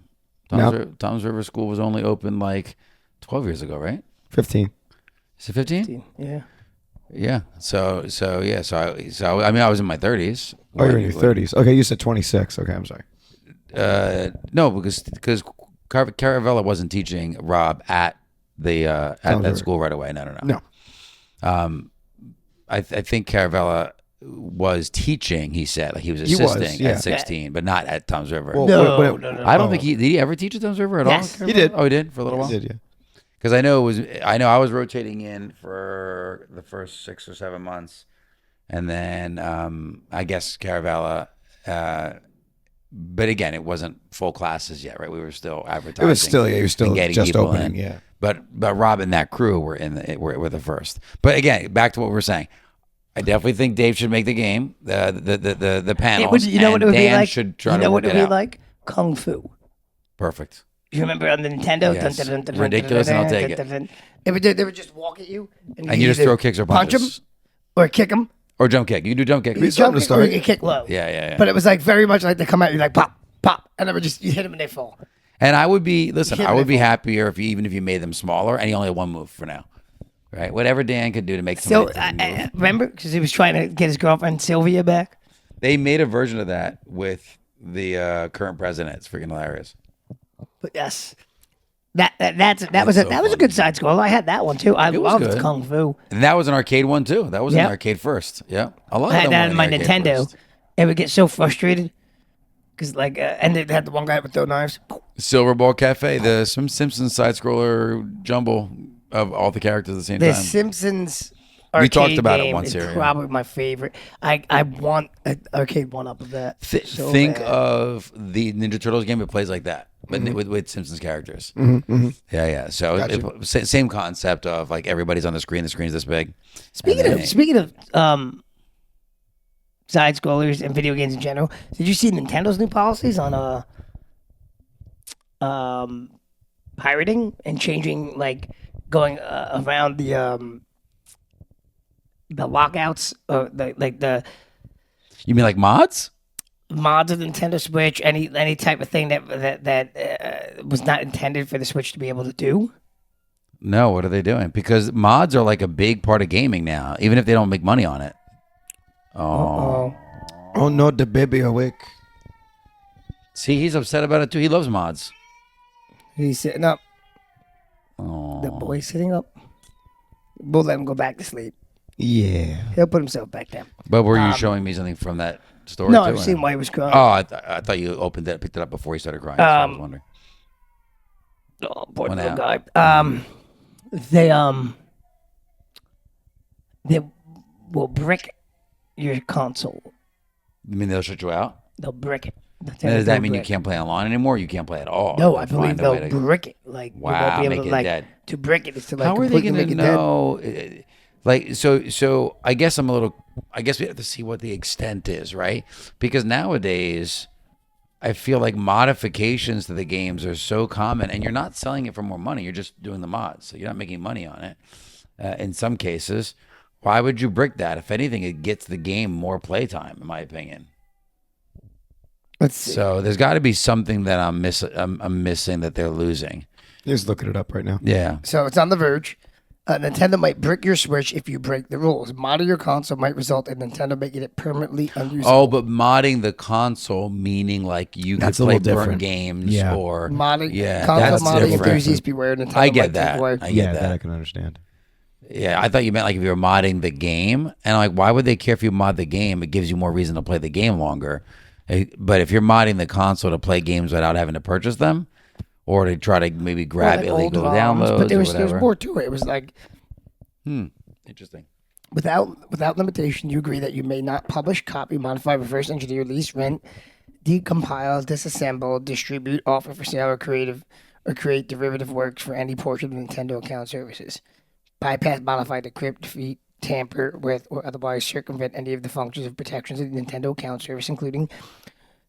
Speaker 2: No.
Speaker 4: Tom's River School was only open like 12 years ago, right?
Speaker 2: 15.
Speaker 4: Is it 15?
Speaker 3: Yeah.
Speaker 4: Yeah. So I mean, I was in my 30s.
Speaker 2: Oh, you're in your 30s. Okay, you said 26. Okay, I'm sorry.
Speaker 4: No, because Caravella wasn't teaching Rob at the at
Speaker 2: Tom's
Speaker 4: that
Speaker 2: River.
Speaker 4: school right away. No.
Speaker 2: No.
Speaker 4: I think Caravella was teaching. He said like he was
Speaker 2: He was,
Speaker 4: assisting
Speaker 2: yeah.
Speaker 4: at 16, but not at Tom's River.
Speaker 2: Well,
Speaker 3: No,
Speaker 2: when
Speaker 3: no.
Speaker 4: I don't think did he ever teach at Tom's River at
Speaker 3: Yes.
Speaker 4: all?
Speaker 2: He did.
Speaker 4: Oh, he did for a little while.
Speaker 2: Did yeah.
Speaker 4: Because I know I was rotating in for the first 6 or 7 months, and then I guess Caravella. But again, it wasn't full classes yet, right? We were still advertising.
Speaker 2: It was still, you're still
Speaker 4: and getting
Speaker 2: just
Speaker 4: people
Speaker 2: opening,
Speaker 4: in.
Speaker 2: yeah.
Speaker 4: But Rob and that crew were were the first. But again, back to what we were saying. I definitely think Dave should make the game, the panels.
Speaker 3: You know what it would
Speaker 4: Dan
Speaker 3: be like?
Speaker 4: should try
Speaker 3: You
Speaker 4: to
Speaker 3: know
Speaker 4: work
Speaker 3: what it
Speaker 4: it
Speaker 3: would be
Speaker 4: out.
Speaker 3: like? Kung Fu.
Speaker 4: Perfect.
Speaker 3: You remember on the Nintendo?
Speaker 4: Yes. Ridiculous, and I'll take it.
Speaker 3: They would just walk at you,
Speaker 4: And you just
Speaker 3: either
Speaker 4: throw kicks or
Speaker 3: punch
Speaker 4: punches.
Speaker 3: them or kick them.
Speaker 4: Or jump kick. You can do jump kick.
Speaker 2: It's something to
Speaker 3: Jump kick or
Speaker 2: start.
Speaker 3: you kick low.
Speaker 4: Yeah.
Speaker 3: But it was like very much like they come at you like pop, pop, and then you hit them and they fall.
Speaker 4: And I would be
Speaker 3: Hit
Speaker 4: I would be
Speaker 3: level.
Speaker 4: happier if even if you made them smaller and you only had one move for now, right? Whatever Dan could do to make
Speaker 3: So
Speaker 4: somebody take a move.
Speaker 3: remember because he was trying to get his girlfriend Sylvia back.
Speaker 4: They made a version of that with the current president. It's freaking hilarious.
Speaker 3: But yes, that was
Speaker 4: so
Speaker 3: a
Speaker 4: funny.
Speaker 3: good side scroll. I had that one too. I
Speaker 4: It was
Speaker 3: loved
Speaker 4: good.
Speaker 3: Kung Fu.
Speaker 4: And that was an arcade one too. That was an
Speaker 3: Yep.
Speaker 4: arcade first. Yeah, a lot
Speaker 3: I
Speaker 4: of
Speaker 3: had
Speaker 4: them
Speaker 3: that
Speaker 4: were
Speaker 3: in my
Speaker 4: the arcade
Speaker 3: Nintendo.
Speaker 4: first.
Speaker 3: It would get so frustrated because and they had the one guy with throw knives.
Speaker 4: Silver Ball Cafe, the Simpsons side scroller jumble of all the characters at the same
Speaker 3: The
Speaker 4: time.
Speaker 3: Simpsons
Speaker 4: We
Speaker 3: arcade
Speaker 4: talked about it
Speaker 3: game
Speaker 4: once
Speaker 3: is
Speaker 4: here, yeah.
Speaker 3: probably my favorite. I want an arcade one up of that. so
Speaker 4: Think
Speaker 3: bad.
Speaker 4: of the Ninja Turtles game. It plays like that, but with Simpsons characters. Yeah. So same concept of like everybody's on the screen. The screen's this big.
Speaker 3: Speaking of side scrollers and video games in general, did you see Nintendo's new policies on pirating and changing like going around the lockouts the
Speaker 4: You mean like mods?
Speaker 3: Mods of the Nintendo Switch, any type of thing that was not intended for the Switch to be able to do?
Speaker 4: No, what are they doing? Because mods are like a big part of gaming now, even if they don't make money on it. Oh.
Speaker 2: Oh no, the baby awake.
Speaker 4: See, he's upset about it too. He loves mods.
Speaker 3: He's sitting up.
Speaker 4: Oh.
Speaker 3: The boy's sitting up. We'll let him go back to sleep.
Speaker 2: Yeah.
Speaker 3: He'll put himself back down.
Speaker 4: But were you showing me something from that story?
Speaker 3: No,
Speaker 4: too,
Speaker 3: I've seen why he was crying.
Speaker 4: Oh, I thought you opened it, picked it up before he started crying. That's what I was wondering.
Speaker 3: Oh, poor
Speaker 4: One
Speaker 3: little
Speaker 4: out.
Speaker 3: guy. They will brick your console.
Speaker 4: You mean they'll shut you out?
Speaker 3: They'll brick it.
Speaker 4: Now, does that mean you can't play online anymore? You can't play at all?
Speaker 3: No, I
Speaker 4: They'll
Speaker 3: believe
Speaker 4: find a
Speaker 3: they'll
Speaker 4: way to-
Speaker 3: brick it. Like you
Speaker 4: Wow,
Speaker 3: won't be able
Speaker 4: make
Speaker 3: to
Speaker 4: it
Speaker 3: like
Speaker 4: dead.
Speaker 3: to brick it is to like
Speaker 4: How are they
Speaker 3: completely
Speaker 4: going
Speaker 3: make
Speaker 4: to
Speaker 3: it dead.
Speaker 4: know? Like, so I guess I'm a little. I guess we have to see what the extent is, right? Because nowadays, I feel like modifications to the games are so common, and you're not selling it for more money. You're just doing the mods, so you're not making money on it. In some cases, why would you brick that? If anything, it gets the game more playtime, in my opinion.
Speaker 3: Let's see.
Speaker 4: So there's got to be something that I'm missing that they're losing.
Speaker 2: He's looking it up right now.
Speaker 4: Yeah.
Speaker 3: So it's on The Verge. Nintendo might brick your Switch if you break the rules. Modding your console might result in Nintendo making it permanently unusable.
Speaker 4: Oh, but modding the console, meaning like you
Speaker 2: That's
Speaker 4: could
Speaker 2: a
Speaker 4: play
Speaker 2: little
Speaker 4: burnt
Speaker 2: different.
Speaker 4: games
Speaker 2: Yeah.
Speaker 4: or
Speaker 3: Modding,
Speaker 4: yeah,
Speaker 3: console
Speaker 4: that's
Speaker 3: modding
Speaker 4: different.
Speaker 3: enthusiasts beware. Nintendo
Speaker 4: I
Speaker 3: might
Speaker 4: get
Speaker 3: take
Speaker 4: that.
Speaker 3: away.
Speaker 4: I
Speaker 2: Yeah,
Speaker 4: get
Speaker 2: that
Speaker 4: that.
Speaker 2: I can understand.
Speaker 4: Yeah, I thought you meant like if you were modding the game, and like, why would they care if you mod the game? It gives you more reason to play the game longer. But if you're modding the console to play games without having to purchase them, or to try to maybe grab
Speaker 3: Like old
Speaker 4: illegal
Speaker 3: ROMs,
Speaker 4: downloads
Speaker 3: but there
Speaker 4: or
Speaker 3: was
Speaker 4: whatever.
Speaker 3: more to it. It was like
Speaker 4: Interesting.
Speaker 3: without limitation, you agree that you may not publish, copy, modify, reverse engineer, lease, rent, decompile, disassemble, distribute, offer for sale, or create derivative works for any portion of Nintendo account services. Bypass, modify, decrypt, defeat, tamper with, or otherwise circumvent any of the functions of protections of the Nintendo account service, including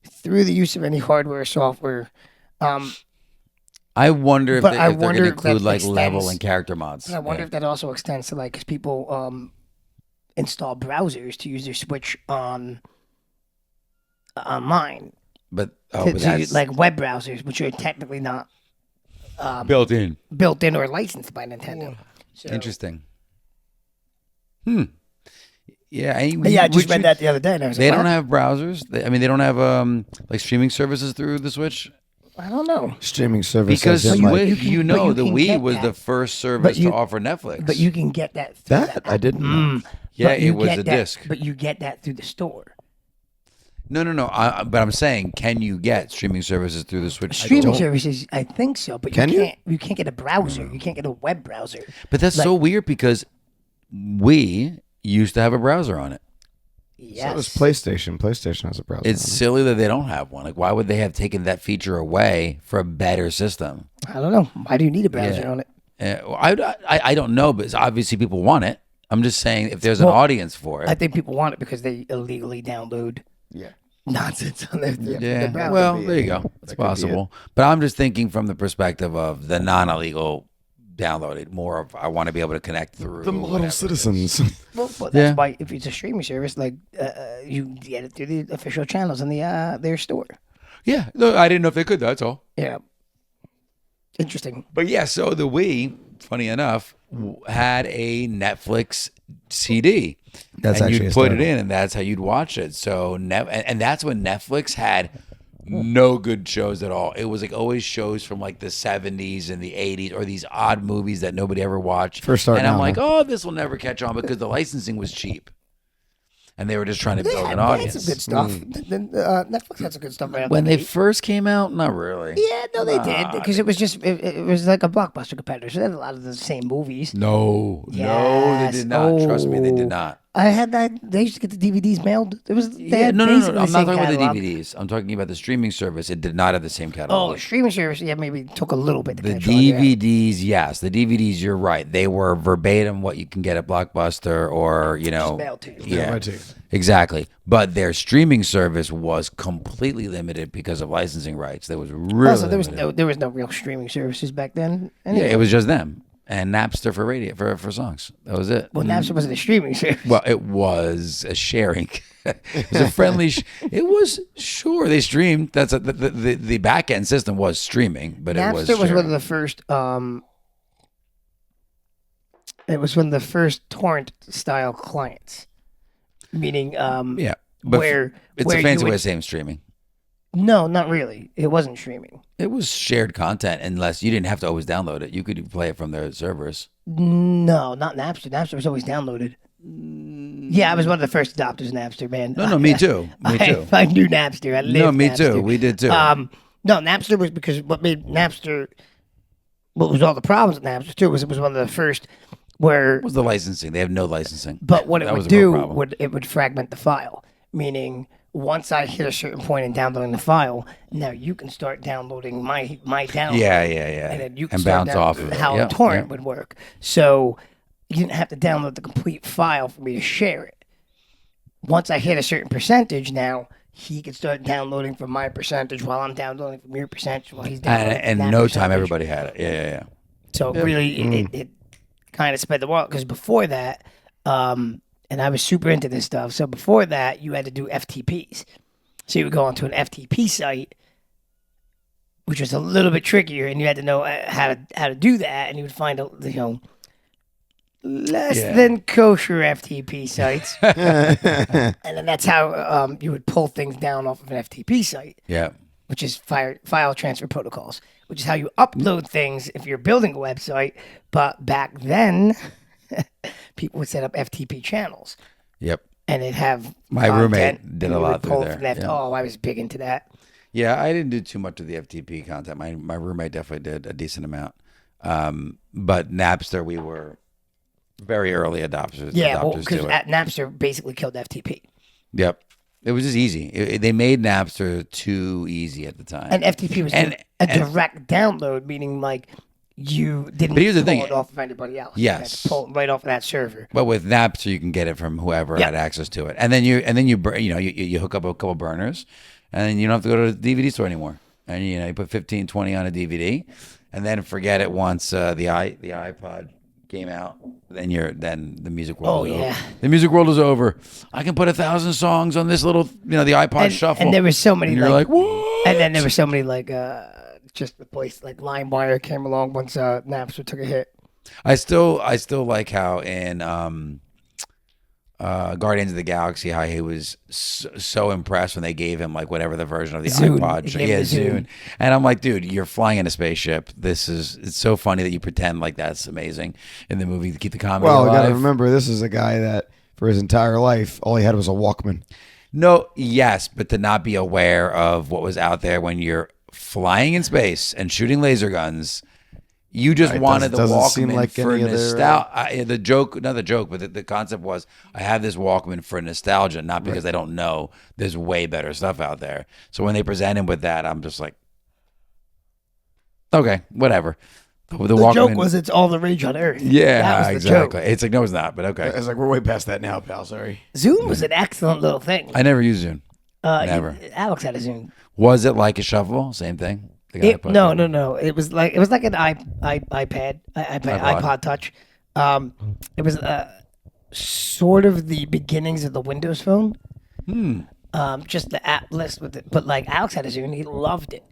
Speaker 3: through the use of any hardware or software.
Speaker 4: I wonder if,
Speaker 3: But
Speaker 4: they,
Speaker 3: I
Speaker 4: if they're going
Speaker 3: wonder
Speaker 4: to
Speaker 3: if that
Speaker 4: include like level
Speaker 3: extends-
Speaker 4: and character mods.
Speaker 3: And I wonder
Speaker 4: Yeah.
Speaker 3: if that also extends to like 'cause people install browsers to use their Switch online.
Speaker 4: But
Speaker 3: To
Speaker 4: that's
Speaker 3: use, like web browsers, which are technically not
Speaker 4: built in.
Speaker 3: built in or licensed by Nintendo. So,
Speaker 4: Interesting. Yeah,
Speaker 3: yeah, I just read that the other day, and I was
Speaker 4: They
Speaker 3: like,
Speaker 4: don't
Speaker 3: "What?"
Speaker 4: have browsers. They don't have like streaming services through the Switch.
Speaker 3: I don't know,
Speaker 2: Streaming service.
Speaker 4: Because
Speaker 2: as in, like,
Speaker 3: you can-
Speaker 4: the
Speaker 3: but you can
Speaker 4: Wii
Speaker 3: get
Speaker 4: was
Speaker 3: that.
Speaker 4: the first service
Speaker 3: you-
Speaker 4: to offer Netflix.
Speaker 3: but you can get that. Through
Speaker 2: that I didn't know.
Speaker 4: yeah,
Speaker 3: but you
Speaker 4: it was
Speaker 3: get
Speaker 4: a
Speaker 3: that-
Speaker 4: disc.
Speaker 3: But you get that through the store.
Speaker 4: No. But I'm saying, can you get streaming services through the Switch?
Speaker 3: Streaming services, I think so, but
Speaker 2: Can you?
Speaker 3: you can't get a browser. You can't get a web browser.
Speaker 4: But that's so weird because we used to have a browser on it.
Speaker 3: Yes.
Speaker 2: So does PlayStation. PlayStation has a browser.
Speaker 4: It's
Speaker 2: on it.
Speaker 4: silly that they don't have one. Like, why would they have taken that feature away for a better system?
Speaker 3: I don't know. Why do you need a browser
Speaker 4: Yeah.
Speaker 3: on it?
Speaker 4: Well, I don't know, but obviously people want it. I'm just saying if there's an
Speaker 3: Well,
Speaker 4: audience for
Speaker 3: I
Speaker 4: it.
Speaker 3: think people want it because they illegally download nonsense on their
Speaker 4: Yeah.
Speaker 3: browser.
Speaker 4: Well,
Speaker 2: be
Speaker 4: there you
Speaker 2: it.
Speaker 4: go.
Speaker 2: That
Speaker 4: It's
Speaker 2: could be
Speaker 4: possible. But I'm just thinking from the perspective of the non-illegal downloaded. More of I want to be able to connect through
Speaker 2: The
Speaker 4: whatever
Speaker 2: model
Speaker 4: it is.
Speaker 2: citizens.
Speaker 3: Well, that's
Speaker 4: Yeah.
Speaker 3: why if it's a streaming service, like you get it through the official channels in the their store.
Speaker 4: Yeah. No, I didn't know if they could. That's all.
Speaker 3: Yeah. Interesting.
Speaker 4: But yeah, so the Wii, funny enough, had a Netflix CD.
Speaker 2: That's
Speaker 4: and
Speaker 2: actually
Speaker 4: you'd put it
Speaker 2: hysterical.
Speaker 4: in, and that's how you'd watch it. So and that's when Netflix had no good shows at all. It was like always shows from like the 70s and the 80s, or these odd movies that nobody ever watched.
Speaker 2: First starting
Speaker 4: and I'm
Speaker 2: out,
Speaker 4: like,
Speaker 2: huh?
Speaker 4: oh, this will never catch on because the licensing was cheap, and they were just trying to build an
Speaker 3: They had
Speaker 4: audience.
Speaker 3: some good stuff. Netflix had some good stuff right out
Speaker 4: When
Speaker 3: the
Speaker 4: they
Speaker 3: gate.
Speaker 4: first came out, not really.
Speaker 3: Yeah, no, they did because it was just it was like a blockbuster competitor. So they had a lot of the same movies.
Speaker 4: No, they
Speaker 3: Yes.
Speaker 4: did not. Trust me, they
Speaker 3: Oh.
Speaker 4: did not.
Speaker 3: I had that. They used to get the DVDs mailed. It was they
Speaker 4: Yeah,
Speaker 3: had
Speaker 4: no.
Speaker 3: basically
Speaker 4: I'm
Speaker 3: the
Speaker 4: not
Speaker 3: same
Speaker 4: talking
Speaker 3: catalog.
Speaker 4: about the DVDs. I'm talking about the streaming service. It did not have the same catalog.
Speaker 3: Oh, streaming service. Yeah, maybe took a little bit to
Speaker 4: The
Speaker 3: catch on, yeah.
Speaker 4: DVDs, yes. The DVDs, you're right. They were verbatim what you can get at Blockbuster or,
Speaker 3: mailed to you.
Speaker 4: Yeah,
Speaker 2: right to you.
Speaker 4: exactly. But their streaming service was completely limited because of licensing rights. There was really
Speaker 3: Also,
Speaker 4: limited.
Speaker 3: there was no real streaming services back then.
Speaker 4: Yeah,
Speaker 3: Anyway.
Speaker 4: it was just them and Napster for radio for songs. That was it.
Speaker 3: Well, Napster wasn't a streaming service.
Speaker 4: Well, it was a sharing. It was a friendly. It was sure they streamed. That's the back end system was streaming, but it was.
Speaker 3: Napster was one
Speaker 4: sharing.
Speaker 3: of the first. It was one of the first torrent style clients, meaning
Speaker 4: Yeah, but
Speaker 3: where
Speaker 4: it's
Speaker 3: where
Speaker 4: a
Speaker 3: you
Speaker 4: fancy way
Speaker 3: would-
Speaker 4: of saying streaming.
Speaker 3: No, not really. It wasn't streaming.
Speaker 4: It was shared content, unless you didn't have to always download it. You could play it from their servers.
Speaker 3: No, not Napster. Napster was always downloaded. Yeah, I was one of the first adopters of Napster, man.
Speaker 4: No, me too. Me too.
Speaker 3: I knew Napster. I lived
Speaker 4: No, me
Speaker 3: Napster.
Speaker 4: too. We did too.
Speaker 3: No, Napster was because what made Napster, what was all the problems with Napster too, was it was one of the first where,
Speaker 4: What was the licensing? They have no licensing.
Speaker 3: but what it
Speaker 4: That was
Speaker 3: would
Speaker 4: a real
Speaker 3: do
Speaker 4: problem.
Speaker 3: would it would fragment the file, meaning once I hit a certain point in downloading the file, now you can start downloading my download.
Speaker 4: Yeah.
Speaker 3: And then you can
Speaker 4: And
Speaker 3: start
Speaker 4: bounce
Speaker 3: down-
Speaker 4: off of it.
Speaker 3: how
Speaker 4: Yeah,
Speaker 3: a torrent
Speaker 4: yeah.
Speaker 3: would work. So you didn't have to download the complete file for me to share it. Once I hit a certain percentage, now he could start downloading from my percentage while I'm downloading from your percentage while he's downloading.
Speaker 4: And
Speaker 3: from
Speaker 4: in
Speaker 3: that
Speaker 4: no time,
Speaker 3: percentage.
Speaker 4: everybody had it. Yeah.
Speaker 3: So really, it kind of spread the world because before that, and I was super into this stuff. So before that, you had to do FTPs. So you would go onto an FTP site, which was a little bit trickier, and you had to know how to do that, and you would find less
Speaker 4: Yeah.
Speaker 3: than kosher FTP sites, and then that's how you would pull things down off of an FTP site,
Speaker 4: Yeah.
Speaker 3: which is file transfer protocols, which is how you upload things if you're building a website. But back then, people would set up FTP channels,
Speaker 4: Yep.
Speaker 3: and it'd have
Speaker 4: My
Speaker 3: content,
Speaker 4: roommate did
Speaker 3: and
Speaker 4: a
Speaker 3: you
Speaker 4: lot
Speaker 3: would
Speaker 4: through
Speaker 3: pull
Speaker 4: there,
Speaker 3: from that.
Speaker 4: yeah.
Speaker 3: Oh, I was big into that.
Speaker 4: Yeah, I didn't do too much of the FTP content. My roommate definitely did a decent amount. But Napster, we were very early adopters.
Speaker 3: Yeah,
Speaker 4: adopters
Speaker 3: because
Speaker 4: to it.
Speaker 3: Napster basically killed FTP,
Speaker 4: Yep. It was just easy. They made Napster too easy at the time.
Speaker 3: and FTP was
Speaker 4: And-
Speaker 3: a
Speaker 4: and-
Speaker 3: direct download, meaning like you didn't
Speaker 4: But here's the
Speaker 3: pull
Speaker 4: thing.
Speaker 3: it off of anybody else.
Speaker 4: Yes.
Speaker 3: You had to pull it right off of that server.
Speaker 4: But with Napster, you can get it from whoever
Speaker 3: Yeah.
Speaker 4: had access to it, and then you hook up a couple burners, and then you don't have to go to the DVD store anymore, and you put 15, 20 on a DVD, and then forget it once the iPod came out. Then the music world.
Speaker 3: Oh,
Speaker 4: is
Speaker 3: yeah.
Speaker 4: over. The music world is over. I can put 1,000 songs on this little the iPod shuffle,
Speaker 3: And there was so many
Speaker 4: and you're like, what?
Speaker 3: and then there were so many just the place like LimeWire came along once Napster took a hit.
Speaker 4: I still like how in Guardians of the Galaxy, how he was so impressed when they gave him like whatever the version of the
Speaker 3: Zune.
Speaker 4: iPod.
Speaker 3: They gave him the Zune.
Speaker 4: And I'm like, dude, you're flying in a spaceship. It's so funny that you pretend like that's amazing in the movie to keep the comedy
Speaker 2: Well, you
Speaker 4: alive.
Speaker 2: got to remember, this is a guy that for his entire life, all he had was a Walkman.
Speaker 4: No, yes, but to not be aware of what was out there when you're flying in space and shooting laser guns. You just
Speaker 2: Right,
Speaker 4: wanted the
Speaker 2: doesn't
Speaker 4: Walkman
Speaker 2: seem like
Speaker 4: for
Speaker 2: any other,
Speaker 4: nostalgia. The joke, not the joke, but the concept was I have this Walkman for nostalgia, not because I don't know there's way better stuff out there. So when they present him with that, I'm just like, okay, whatever. The Walkman,
Speaker 3: joke was it's all the rage on earth. That
Speaker 4: yeah,
Speaker 3: was the
Speaker 4: exactly.
Speaker 3: joke.
Speaker 4: It's like, no, it's not, but okay.
Speaker 2: It's like, we're way past that now, pal. Sorry.
Speaker 3: Zune was an excellent little thing.
Speaker 4: I never used Zune. Never.
Speaker 3: Alex had a Zune.
Speaker 4: Was it like a shuffle? Same thing? The guy put
Speaker 3: No. It was like an iPod Touch. It was sort of the beginnings of the Windows Phone. Just the app list with it, but like Alex had a Zune, he loved it.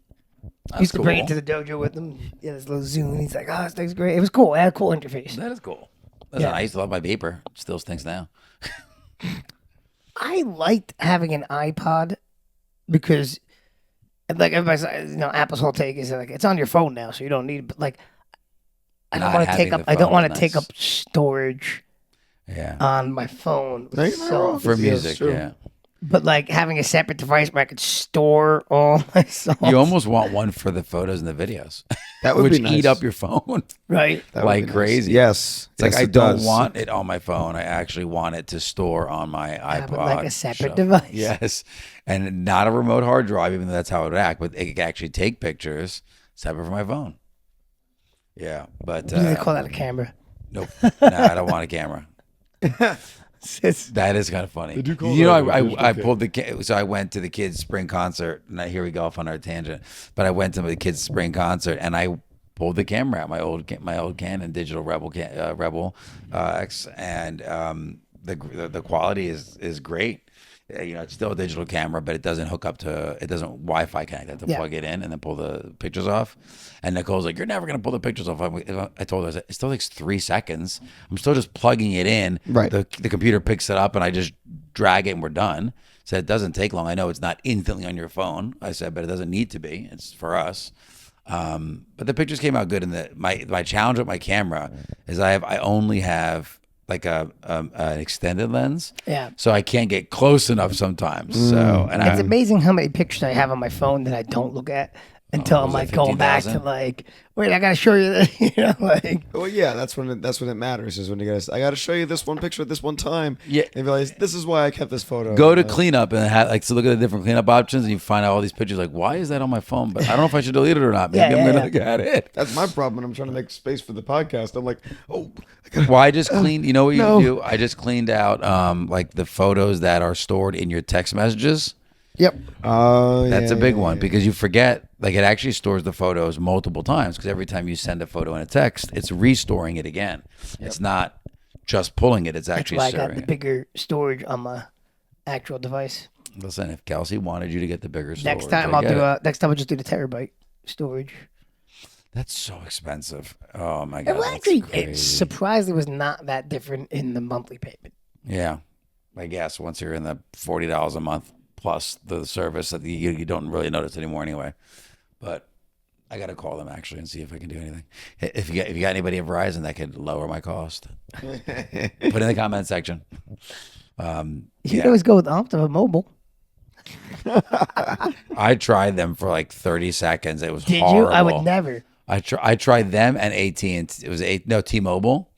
Speaker 3: He used to bring it to the dojo with him. He had his little Zune. He's like, "Oh, this thing's great." It was cool. It had a cool interface.
Speaker 4: That is cool. That's
Speaker 3: Yeah.
Speaker 4: I used to love my beeper. It still stinks now.
Speaker 3: I liked having an iPod because, like everybody's, Apple's whole take is like it's on your phone now, so you don't need it. But like, I don't
Speaker 4: Not
Speaker 3: want to take
Speaker 4: having
Speaker 3: up.
Speaker 4: the
Speaker 3: I don't
Speaker 4: phone
Speaker 3: want
Speaker 4: is
Speaker 3: to take
Speaker 4: nice.
Speaker 3: up storage
Speaker 4: Yeah.
Speaker 3: on my phone.
Speaker 2: No, you're not wrong.
Speaker 4: For
Speaker 2: Yes,
Speaker 4: music,
Speaker 2: true.
Speaker 4: yeah.
Speaker 3: But like having a separate device where I could store all my songs.
Speaker 4: You almost want one for the photos and the videos,
Speaker 2: That would
Speaker 4: which
Speaker 2: be nice.
Speaker 4: eat up your phone
Speaker 3: right.
Speaker 2: That would
Speaker 4: like
Speaker 2: be nice.
Speaker 4: crazy.
Speaker 2: Yes.
Speaker 4: It's like
Speaker 2: Yes,
Speaker 4: I
Speaker 2: it
Speaker 4: don't
Speaker 2: does.
Speaker 4: want it on my phone. I actually want it to store on my iPod.
Speaker 3: but like a separate
Speaker 4: Shuffle.
Speaker 3: device.
Speaker 4: Yes, and not a remote hard drive, even though that's how it would act. But it could actually take pictures separate from my phone. Yeah, but
Speaker 3: They call that a camera.
Speaker 4: nope. No, I don't want a camera.
Speaker 3: It's-
Speaker 4: That is kind of funny.
Speaker 2: do call
Speaker 4: You know,
Speaker 2: that a digital
Speaker 4: I pulled so I went to the kids' spring concert. And here we go off on our tangent. But I went to the kids' spring concert and I pulled the camera out, my old Canon digital Rebel X, and the quality is great. it's still a digital camera, but it doesn't hook up to, it doesn't Wi-Fi connect. I have to plug it in and then pull the pictures off. And Nicole's like, you're never going to pull the pictures off. I told her, it still takes 3 seconds. I'm still just plugging it in.
Speaker 2: Right.
Speaker 4: The computer picks it up and I just drag it and we're done. So it doesn't take long. I know it's not instantly on your phone, I said, but it doesn't need to be. It's for us. But the pictures came out good. And my challenge with my camera is I only have like an extended lens.
Speaker 3: Yeah.
Speaker 4: So I can't get close enough sometimes. So and
Speaker 3: It's amazing how many pictures I have on my phone that I don't look at until I'm like going back to
Speaker 4: 15,000?
Speaker 3: like, wait, I gotta show you that. Like,
Speaker 2: Well, yeah, that's when it matters. Is when you guys, I got to show you this one picture at this one time.
Speaker 4: Yeah.
Speaker 2: and realize this is why I kept this photo.
Speaker 4: Go to cleanup and look at the different cleanup options, and you find out all these pictures. Like, why is that on my phone? But I don't know if I should delete it or not. Maybe I'm gonna look at it.
Speaker 2: That's my problem when I'm trying to make space for the podcast. I'm like, oh, I gotta,
Speaker 4: Well, I just cleaned. You know what you
Speaker 2: No.
Speaker 4: do? I just cleaned out like the photos that are stored in your text messages.
Speaker 3: yep.
Speaker 4: That's a big one because you forget. Like it actually stores the photos multiple times because every time you send a photo in a text, it's restoring it again. It's not just pulling it; it's
Speaker 3: That's
Speaker 4: actually
Speaker 3: why I got
Speaker 4: storing
Speaker 3: the
Speaker 4: it.
Speaker 3: bigger storage on my actual device.
Speaker 4: Listen, if Kelsey wanted you to get the bigger storage,
Speaker 3: Next time
Speaker 4: I get it.
Speaker 3: next time I'll just do the terabyte storage.
Speaker 4: That's so expensive. Oh my god!
Speaker 3: Well,
Speaker 4: that's
Speaker 3: actually,
Speaker 4: crazy.
Speaker 3: it surprisingly was not that different in the monthly payment.
Speaker 4: Yeah, I guess once you're in the $40 a month plus the service that you don't really notice anymore anyway. But I got to call them actually and see if I can do anything. If you got anybody at Verizon that could lower my cost, put it in the comment section.
Speaker 3: You can
Speaker 4: Yeah,
Speaker 3: always go with Optima Mobile.
Speaker 4: I tried them for like 30 seconds. It was
Speaker 3: Did
Speaker 4: horrible.
Speaker 3: you? I would never.
Speaker 4: I tried them and AT&T. It was T-Mobile.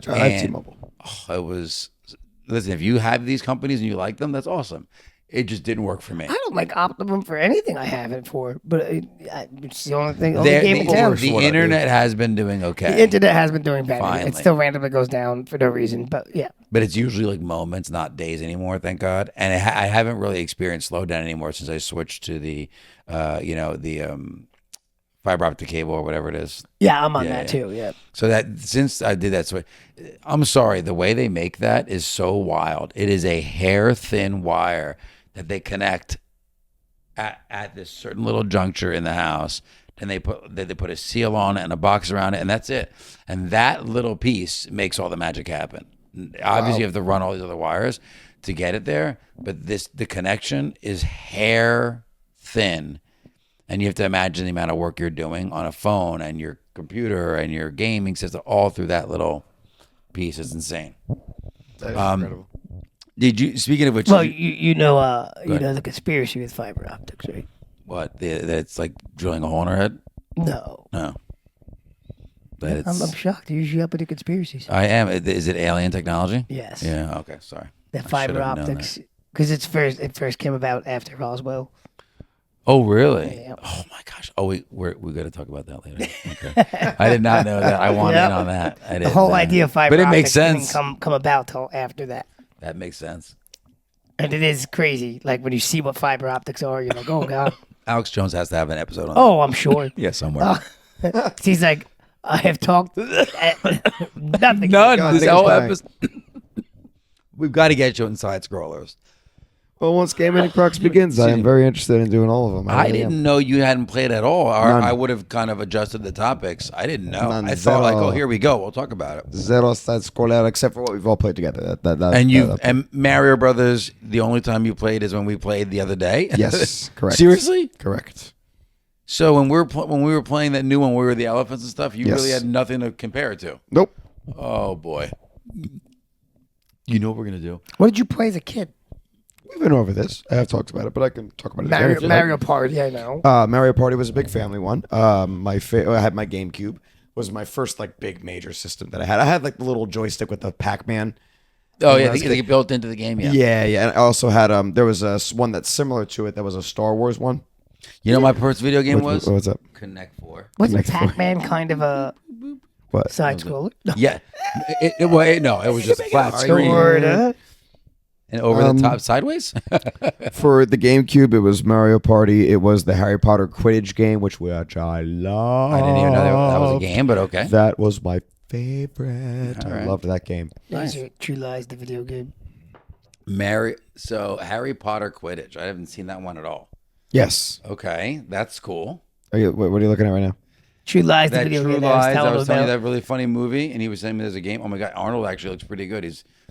Speaker 2: I have T-Mobile.
Speaker 4: It was. Listen, if you have these companies and you like them, that's awesome. It just didn't work for me.
Speaker 3: I don't like Optimum for anything I have it for, but it's the only thing. Only game in town.
Speaker 4: The internet has been doing okay.
Speaker 3: The internet has been doing better.
Speaker 4: Finally.
Speaker 3: It still randomly goes down for no reason, but yeah.
Speaker 4: But it's usually like moments, not days anymore. Thank God. And I haven't really experienced slowdown anymore since I switched to the, fiber optic cable or whatever it is.
Speaker 3: Yeah, I'm on
Speaker 4: Yeah,
Speaker 3: that
Speaker 4: yeah.
Speaker 3: too. Yeah.
Speaker 4: So that since I did that, I'm sorry. The way they make that is so wild. It is a hair thin wire that they connect at this certain little juncture in the house. And they put a seal on it and a box around it, and that's it. And that little piece makes all the magic happen. Obviously, you have to run all these other wires to get it there, but the connection is hair thin, and you have to imagine the amount of work you're doing on a phone and your computer and your gaming system all through that little piece. It's insane.
Speaker 2: That is incredible.
Speaker 4: Did you? Speaking of which,
Speaker 3: Well, you know the conspiracy with fiber optics, right?
Speaker 4: what? That it's like drilling a hole in our head?
Speaker 3: No.
Speaker 4: No. But it's.
Speaker 3: I'm shocked. You're usually up with the conspiracies.
Speaker 4: I am. Is it alien technology?
Speaker 3: Yes.
Speaker 4: Yeah. Okay. Sorry.
Speaker 3: The
Speaker 4: I should
Speaker 3: fiber
Speaker 4: have known
Speaker 3: optics, because it first came about after Roswell.
Speaker 4: Oh, really?
Speaker 3: Yeah.
Speaker 4: Oh my gosh. Oh, we got to talk about that later. Okay. I did not know that. I want
Speaker 3: Yep.
Speaker 4: in on that. I
Speaker 3: The
Speaker 4: didn't
Speaker 3: whole
Speaker 4: know.
Speaker 3: idea of fiber
Speaker 4: But it
Speaker 3: optics
Speaker 4: makes sense.
Speaker 3: didn't come about till after that.
Speaker 4: That makes sense.
Speaker 3: And it is crazy. Like when you see what fiber optics are, you're like, oh god.
Speaker 4: Alex Jones has to have an episode on that.
Speaker 3: Oh, I'm sure.
Speaker 4: Yeah, somewhere.
Speaker 3: He's like, I have talked nothing.
Speaker 4: None.
Speaker 2: God,
Speaker 4: This
Speaker 2: take
Speaker 4: whole
Speaker 2: us back.
Speaker 4: episode. We've got to get you inside scrollers.
Speaker 2: Well, once Gaming and Crocs begins, I am very interested in doing all of them.
Speaker 4: I
Speaker 2: really am.
Speaker 4: didn't know you hadn't played at all. Or
Speaker 2: None.
Speaker 4: I would have kind of adjusted the topics. I didn't know.
Speaker 2: None.
Speaker 4: I thought like,
Speaker 2: Zero.
Speaker 4: oh, here we go. We'll talk about it.
Speaker 2: Zero side scroll out, except for what we've all played together.
Speaker 4: And Mario Brothers, the only time you played is when we played the other day.
Speaker 2: Yes, correct.
Speaker 4: Seriously?
Speaker 2: Correct.
Speaker 4: So when we were playing that new one, where we were the elephants and stuff, you
Speaker 2: Yes.
Speaker 4: really had nothing to compare it to.
Speaker 2: Nope.
Speaker 4: Oh boy. You know what we're gonna do?
Speaker 3: What did you play as a kid?
Speaker 2: We've been over this. I have talked about it, but I can talk about it again if you like.
Speaker 3: Mario Party, I know.
Speaker 2: Mario Party was a big family one. I had my GameCube. Was my first like big major system that I had. I had like the little joystick with the Pac-Man.
Speaker 4: Oh yeah,
Speaker 2: that's
Speaker 4: they get built into the game. Yeah.
Speaker 2: Yeah. And I also had there was one that's similar to it that was a Star Wars one.
Speaker 4: You know, what my first video game was
Speaker 2: What's up?
Speaker 4: Connect 4.
Speaker 3: Wasn't Pac-Man kind of a
Speaker 2: What?
Speaker 3: side scroller?
Speaker 4: Yeah. It was just a flat screen
Speaker 3: Sorta.
Speaker 4: and over the top sideways.
Speaker 2: For the GameCube, it was Mario Party. It was the Harry Potter Quidditch game, which I love.
Speaker 4: I didn't even know that was a game, but okay.
Speaker 2: That was my favorite.
Speaker 4: All
Speaker 2: I
Speaker 4: right.
Speaker 2: loved that game.
Speaker 3: These are True Lies, the video game.
Speaker 4: So Harry Potter Quidditch. I haven't seen that one at all.
Speaker 2: Yes.
Speaker 4: Okay, that's cool.
Speaker 2: What are you looking at right now?
Speaker 3: True Lies, the
Speaker 4: That
Speaker 3: video
Speaker 4: True
Speaker 3: game
Speaker 4: Lies.
Speaker 3: that
Speaker 4: I
Speaker 3: was
Speaker 4: was
Speaker 3: telling
Speaker 4: telling you
Speaker 3: about.
Speaker 4: that really funny movie, and he was saying there's a game. Oh my god, Arnold actually looks pretty good.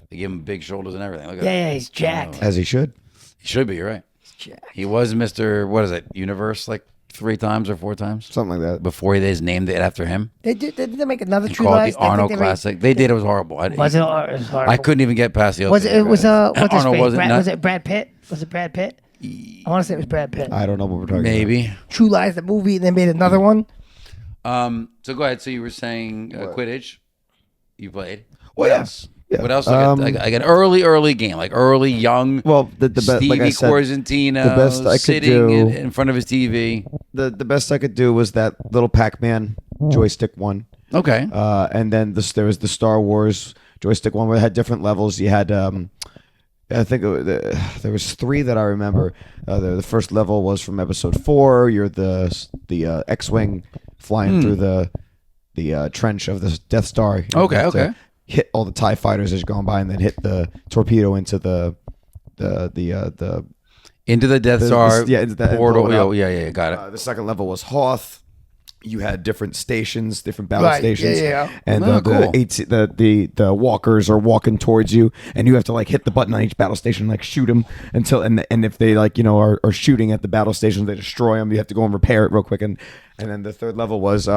Speaker 4: They give him big shoulders and everything. Look at
Speaker 3: Yeah, he's jacked.
Speaker 2: As he should.
Speaker 4: He should be. You're right.
Speaker 3: Jacked.
Speaker 4: He was Mr. What is it? Universe like 3 times or 4 times
Speaker 2: Something like that.
Speaker 4: before they just named it after him.
Speaker 3: Did they make another
Speaker 4: And
Speaker 3: True
Speaker 4: called it
Speaker 3: Lies?
Speaker 4: the Arnold
Speaker 3: They made-
Speaker 4: Classic. They did. It was horrible.
Speaker 3: Was it? It was horrible.
Speaker 4: I couldn't even get past the.
Speaker 3: Was it? It was what's his
Speaker 4: Arnold
Speaker 3: face?
Speaker 4: wasn't.
Speaker 3: Was it Brad Pitt? Was it Brad Pitt? I want to say it was Brad Pitt.
Speaker 2: I don't know what we're talking about.
Speaker 4: Maybe.
Speaker 3: True Lies, the movie. They made another one.
Speaker 4: So go ahead. So you were saying Quidditch. You played.
Speaker 2: Well,
Speaker 4: What
Speaker 2: yeah.
Speaker 4: else?
Speaker 2: Yeah.
Speaker 4: What else? Like an early game, like early young.
Speaker 2: Well, the best,
Speaker 4: Stevie
Speaker 2: like I said,
Speaker 4: Corzentino
Speaker 2: the best I could
Speaker 4: sitting
Speaker 2: do-
Speaker 4: in front of his TV.
Speaker 2: the best I could do was that little Pac-Man joystick one.
Speaker 4: Okay.
Speaker 2: And then there was the Star Wars joystick one where it had different levels. You had, I think there was 3 that I remember. The first level was from Episode 4. You're the X-wing flying through the trench of the Death Star. You
Speaker 4: Okay,
Speaker 2: have to
Speaker 4: okay.
Speaker 2: Hit all the TIE fighters as you're going by, and then hit the torpedo into the
Speaker 4: Into the Death
Speaker 2: the-
Speaker 4: Star
Speaker 2: yeah, into that- and
Speaker 4: portal.
Speaker 2: blow it up.
Speaker 4: Yeah, got it.
Speaker 2: The second level was Hoth. You had different stations, different battle
Speaker 3: Right,
Speaker 2: stations,
Speaker 3: yeah.
Speaker 2: and
Speaker 4: Oh, cool.
Speaker 2: the walkers are walking towards you, and you have to like hit the button on each battle station, like shoot them until and if they like are shooting at the battle stations, they destroy them. You have to go and repair it real quick, and then the third level was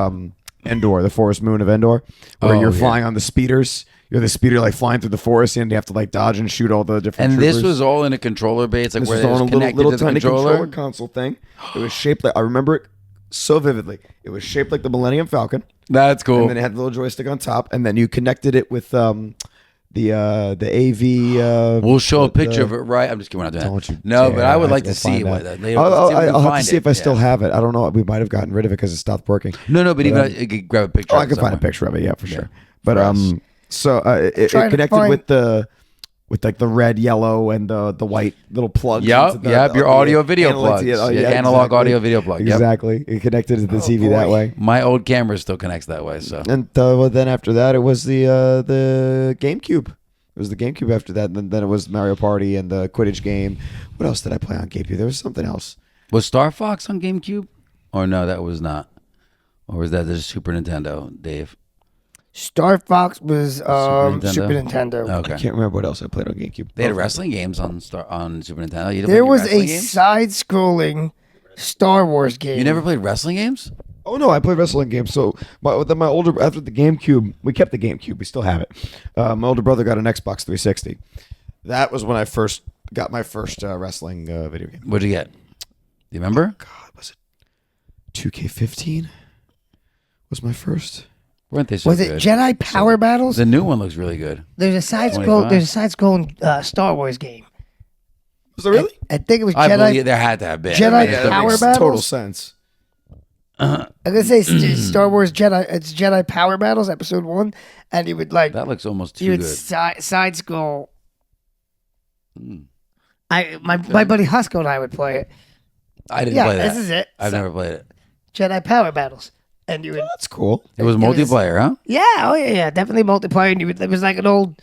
Speaker 2: Endor, the forest moon of Endor, where
Speaker 4: Oh,
Speaker 2: you're
Speaker 4: yeah.
Speaker 2: flying on the speeders. You're the speeder like flying through the forest, and you have to like dodge and shoot all the different.
Speaker 4: And
Speaker 2: troopers.
Speaker 4: this was all in a controller base, like
Speaker 2: This
Speaker 4: where
Speaker 2: was
Speaker 4: it was
Speaker 2: on a
Speaker 4: connected
Speaker 2: little
Speaker 4: to the
Speaker 2: tiny
Speaker 4: controller.
Speaker 2: console thing. It was shaped like I remember it so vividly. It was shaped like the Millennium Falcon,
Speaker 4: That's cool.
Speaker 2: and then it had the little joystick on top, and then you connected it with the AV.
Speaker 4: We'll show a
Speaker 2: the-
Speaker 4: picture of it, right? I'm just kidding. We're not doing
Speaker 2: Don't
Speaker 4: that.
Speaker 2: you
Speaker 4: No,
Speaker 2: dare.
Speaker 4: but I would
Speaker 2: have
Speaker 4: like
Speaker 2: go
Speaker 4: to see
Speaker 2: find
Speaker 4: what
Speaker 2: that.
Speaker 4: that.
Speaker 2: I'll have to see if I still have it. I don't know. We might have gotten rid of it because it stopped working.
Speaker 4: No, but even I could grab a picture.
Speaker 2: Oh,
Speaker 4: of
Speaker 2: I
Speaker 4: it
Speaker 2: can find a
Speaker 4: somewhere.
Speaker 2: picture of it. Yeah, for sure.
Speaker 4: For
Speaker 2: But
Speaker 4: us.
Speaker 2: so it
Speaker 3: Trying to
Speaker 2: connected
Speaker 3: find-
Speaker 2: with like the red, yellow, and the white little plugs.
Speaker 4: Yep,
Speaker 2: into
Speaker 4: yep, your audio video
Speaker 2: analog-
Speaker 4: plugs.
Speaker 2: yeah,
Speaker 4: Your analog audio video plug, yep.
Speaker 2: Exactly. It connected to the TV that
Speaker 3: boy.
Speaker 2: way.
Speaker 4: My old camera still connects that way. So
Speaker 2: And well, then after that, it was the GameCube. It was the GameCube after that. And then it was Mario Party and the Quidditch game. What else did I play on GameCube? There was something else.
Speaker 4: was Star Fox on GameCube? Or no, that was not. Or was that the Super Nintendo, Dave?
Speaker 3: Star Fox was
Speaker 4: Nintendo?
Speaker 3: Super Nintendo.
Speaker 4: Okay.
Speaker 2: I can't remember what else I played on GameCube.
Speaker 4: They had wrestling games on Super Nintendo. You didn't
Speaker 3: There
Speaker 4: play
Speaker 3: was
Speaker 4: wrestling
Speaker 3: a
Speaker 4: games?
Speaker 3: side-scrolling Star Wars game.
Speaker 4: You never played wrestling games?
Speaker 2: Oh no, I played wrestling games. So then my older after the GameCube, we kept the GameCube. We still have it. My older brother got an Xbox 360. That was when I first got my first wrestling video game.
Speaker 4: What'd you get? Do you remember?
Speaker 2: God, was it 2K15? Was my first?
Speaker 4: Weren't they so
Speaker 3: Was it
Speaker 4: good?
Speaker 3: Jedi Power Battles?
Speaker 4: The new one looks really good.
Speaker 3: There's a side
Speaker 4: 25?
Speaker 3: scroll. There's a side-scrolling Star Wars game.
Speaker 2: Was it really?
Speaker 3: I think it was
Speaker 4: I
Speaker 3: Jedi.
Speaker 4: believe there had to have been.
Speaker 3: Jedi
Speaker 4: I mean, it's the
Speaker 3: Power
Speaker 4: big-
Speaker 3: Battles?
Speaker 2: Total sense.
Speaker 3: I'm gonna say Star Wars Jedi. It's Jedi Power Battles, Episode 1, and you would like
Speaker 4: That looks almost
Speaker 3: you
Speaker 4: too
Speaker 3: would
Speaker 4: good.
Speaker 3: side scroll.
Speaker 4: Mm.
Speaker 3: My buddy Husko and I would play it.
Speaker 4: I didn't
Speaker 3: Yeah,
Speaker 4: play that.
Speaker 3: this is it.
Speaker 4: I've never played it.
Speaker 3: Jedi Power Battles, and you would
Speaker 2: That's cool.
Speaker 4: It was
Speaker 3: It was-
Speaker 4: multiplayer, huh?
Speaker 3: yeah, definitely multiplayer. And you would, it was like an old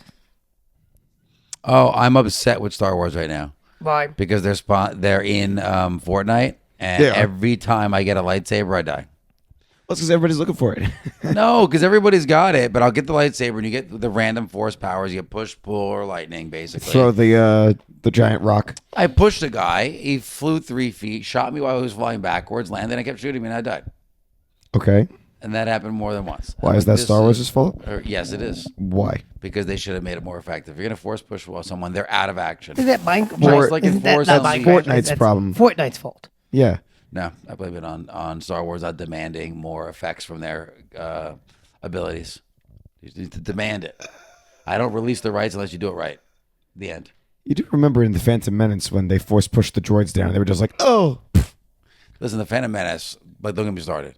Speaker 4: Oh, I'm upset with Star Wars right now
Speaker 3: vibe.
Speaker 4: because they're in Fortnite, and
Speaker 2: Yeah.
Speaker 4: every time I get a lightsaber, I die.
Speaker 2: That's because everybody's looking for it.
Speaker 4: No, because everybody's got it, but I'll get the lightsaber, and you get the random force powers. You get push, pull, or lightning, basically.
Speaker 2: Throw the giant rock.
Speaker 4: I pushed a guy. He flew 3 feet, shot me while he was flying backwards, landed, and I kept shooting me, and I died.
Speaker 2: Okay.
Speaker 4: And that happened more than once.
Speaker 2: Why
Speaker 4: I'm
Speaker 2: is that
Speaker 4: like,
Speaker 2: Star Wars' fault?
Speaker 4: Yes, it is.
Speaker 2: Why?
Speaker 4: Because they should have made it more effective. If you're going to force push someone, they're out of action.
Speaker 3: Isn't that
Speaker 4: Just like in
Speaker 3: isn't that
Speaker 4: Force
Speaker 3: not
Speaker 4: Unleashed.
Speaker 3: Minecraft?
Speaker 2: Fortnite's
Speaker 3: That's
Speaker 2: problem.
Speaker 3: Fortnite's fault.
Speaker 2: Yeah.
Speaker 4: No, I blame it on Star Wars not demanding more effects from their abilities. You need to demand it. I don't release the rights unless you do it right. The end.
Speaker 2: You do remember in the Phantom Menace when they force pushed the droids down? They were just like, oh.
Speaker 4: Listen, the Phantom Menace, but don't get me started.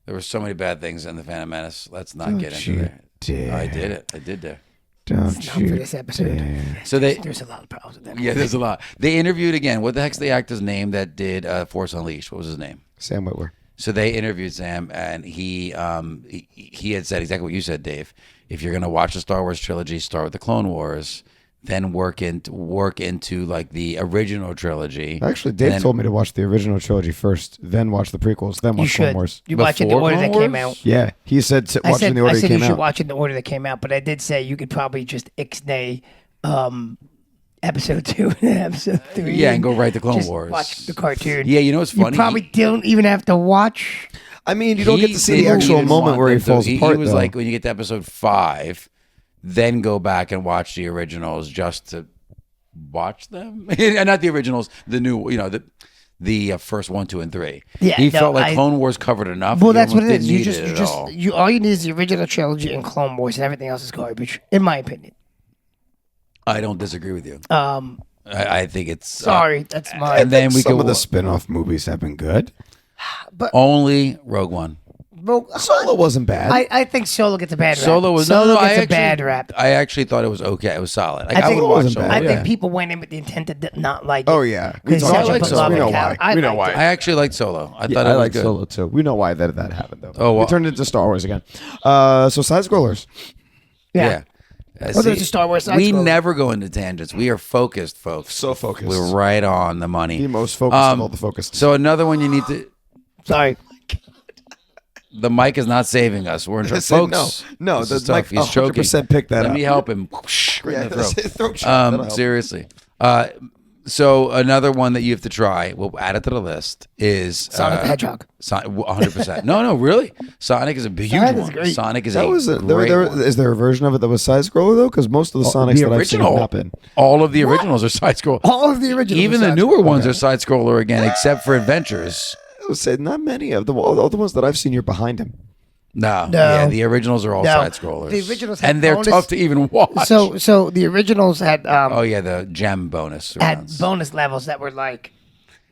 Speaker 4: There were so many bad things in the Phantom Menace. Let's not get into there.
Speaker 2: dare.
Speaker 4: I did it. I did there.
Speaker 2: Don't
Speaker 3: Not for
Speaker 2: you
Speaker 3: this episode.
Speaker 2: dare.
Speaker 4: So they,
Speaker 3: There's a lot of problems with that.
Speaker 4: yeah, there's a lot. They interviewed again. What the heck's the actor's name that did Force Unleashed? What was his name?
Speaker 2: Sam Witwer.
Speaker 4: So they interviewed Sam, and he had said exactly what you said, Dave. If you're going to watch the Star Wars trilogy, start with the Clone Wars, then work into like the original trilogy.
Speaker 2: Actually, Dave told me to watch the original trilogy first, then watch the prequels, then
Speaker 3: You
Speaker 2: watch Clone
Speaker 3: should.
Speaker 2: Wars.
Speaker 3: You watch it in the
Speaker 4: Before
Speaker 3: order that
Speaker 4: Clone
Speaker 3: came
Speaker 4: Wars?
Speaker 3: out.
Speaker 2: Yeah, he said watch it in the order
Speaker 3: I
Speaker 2: it
Speaker 3: said
Speaker 2: came
Speaker 3: you should
Speaker 2: out.
Speaker 3: watch it in the order that came out, but I did say you could probably just ixnay episode 2 and episode 3.
Speaker 4: Yeah, and go right to Clone
Speaker 3: just
Speaker 4: Wars.
Speaker 3: watch the cartoon.
Speaker 4: Yeah, you know what's funny?
Speaker 3: You probably don't even have to watch.
Speaker 2: I mean, you don't get to see the
Speaker 4: didn't
Speaker 2: actual
Speaker 4: even
Speaker 2: moment
Speaker 4: want
Speaker 2: where he
Speaker 4: them to-
Speaker 2: falls apart.
Speaker 4: He was
Speaker 2: though.
Speaker 4: like, when you get to episode 5, then go back and watch the originals just to watch them. And not the originals, the new, the first 1, 2, and 3.
Speaker 3: Yeah,
Speaker 4: he
Speaker 3: no,
Speaker 4: felt like Clone Wars covered enough.
Speaker 3: Well,
Speaker 4: you
Speaker 3: that's what
Speaker 4: almost
Speaker 3: it is.
Speaker 4: didn't
Speaker 3: You
Speaker 4: need
Speaker 3: just,
Speaker 4: it
Speaker 3: you
Speaker 4: at
Speaker 3: just,
Speaker 4: all.
Speaker 3: you all you need is the original trilogy and Clone Wars, and everything else is garbage, in my opinion.
Speaker 4: I don't disagree with you. I think it's
Speaker 3: Sorry, that's my.
Speaker 4: and then we
Speaker 2: some
Speaker 4: go
Speaker 2: of the spin-off movies have been good.
Speaker 4: only Rogue One.
Speaker 3: Well,
Speaker 2: Solo wasn't bad.
Speaker 3: I think Solo gets a bad rap.
Speaker 4: Solo was
Speaker 3: Solo
Speaker 4: no,
Speaker 3: gets
Speaker 4: I
Speaker 3: a bad rap.
Speaker 4: I actually thought it was okay. It was solid. Like,
Speaker 3: I
Speaker 4: I
Speaker 3: think
Speaker 4: would
Speaker 3: it
Speaker 4: watch
Speaker 2: wasn't
Speaker 4: Solo.
Speaker 2: bad.
Speaker 3: I
Speaker 2: yeah.
Speaker 3: think people went in with the intent to not like it.
Speaker 2: Oh yeah, we
Speaker 3: 'Cause
Speaker 2: talked
Speaker 3: such a
Speaker 2: about
Speaker 4: like
Speaker 2: Solo.
Speaker 4: Solo.
Speaker 2: We know
Speaker 3: beloved
Speaker 2: why.
Speaker 3: character.
Speaker 2: We know
Speaker 3: I liked
Speaker 2: why.
Speaker 4: I actually liked Solo. I
Speaker 2: Yeah,
Speaker 4: thought
Speaker 2: I
Speaker 4: it was
Speaker 2: like
Speaker 4: good.
Speaker 2: Solo too. We know why that happened though.
Speaker 4: Oh, well-
Speaker 2: we turned into Star Wars again. So side scrollers.
Speaker 4: Yeah.
Speaker 3: there's a Star Wars side
Speaker 4: We
Speaker 3: scroller.
Speaker 4: never go into tangents. We are focused, folks.
Speaker 2: So focused.
Speaker 4: We're right on the money.
Speaker 2: The most focused of all the focused.
Speaker 4: So another one you need to.
Speaker 3: Sorry.
Speaker 4: The mic is not saving us. We're in trouble,
Speaker 2: Said
Speaker 4: folks.
Speaker 2: no,
Speaker 4: this
Speaker 2: the
Speaker 4: is tough.
Speaker 2: mic
Speaker 4: He's choking.
Speaker 2: 100% picked that
Speaker 4: Let
Speaker 2: up.
Speaker 4: me help him. Right in the
Speaker 2: that's
Speaker 4: throat.
Speaker 2: his throat shot. That'll help.
Speaker 4: Seriously. So another one that you have to try. We'll add it to the list. Is
Speaker 3: Sonic the Hedgehog.
Speaker 4: 100%. No, really. Sonic is a huge
Speaker 3: Sonic is
Speaker 4: one.
Speaker 3: great.
Speaker 4: Sonic is
Speaker 2: That
Speaker 4: a
Speaker 2: was
Speaker 4: great one.
Speaker 2: is there a version of it that was side scroller though? Because most of the Sonics
Speaker 4: The
Speaker 2: that I've seen have
Speaker 4: original,
Speaker 2: not been.
Speaker 4: all of the originals are side scroll.
Speaker 3: All of the originals.
Speaker 4: Even
Speaker 3: are
Speaker 4: the
Speaker 3: side
Speaker 4: newer ones are side scroller again, except for Adventures.
Speaker 2: I would say not many of the all the ones that I've seen. You're behind him.
Speaker 4: No,
Speaker 3: No.
Speaker 4: yeah, the originals are all
Speaker 3: No.
Speaker 4: side scrollers.
Speaker 3: The originals had
Speaker 4: and they're
Speaker 3: bonus-
Speaker 4: tough to even watch.
Speaker 3: So the originals had
Speaker 4: oh yeah, the gem bonus
Speaker 3: had
Speaker 4: rounds
Speaker 3: bonus levels that were like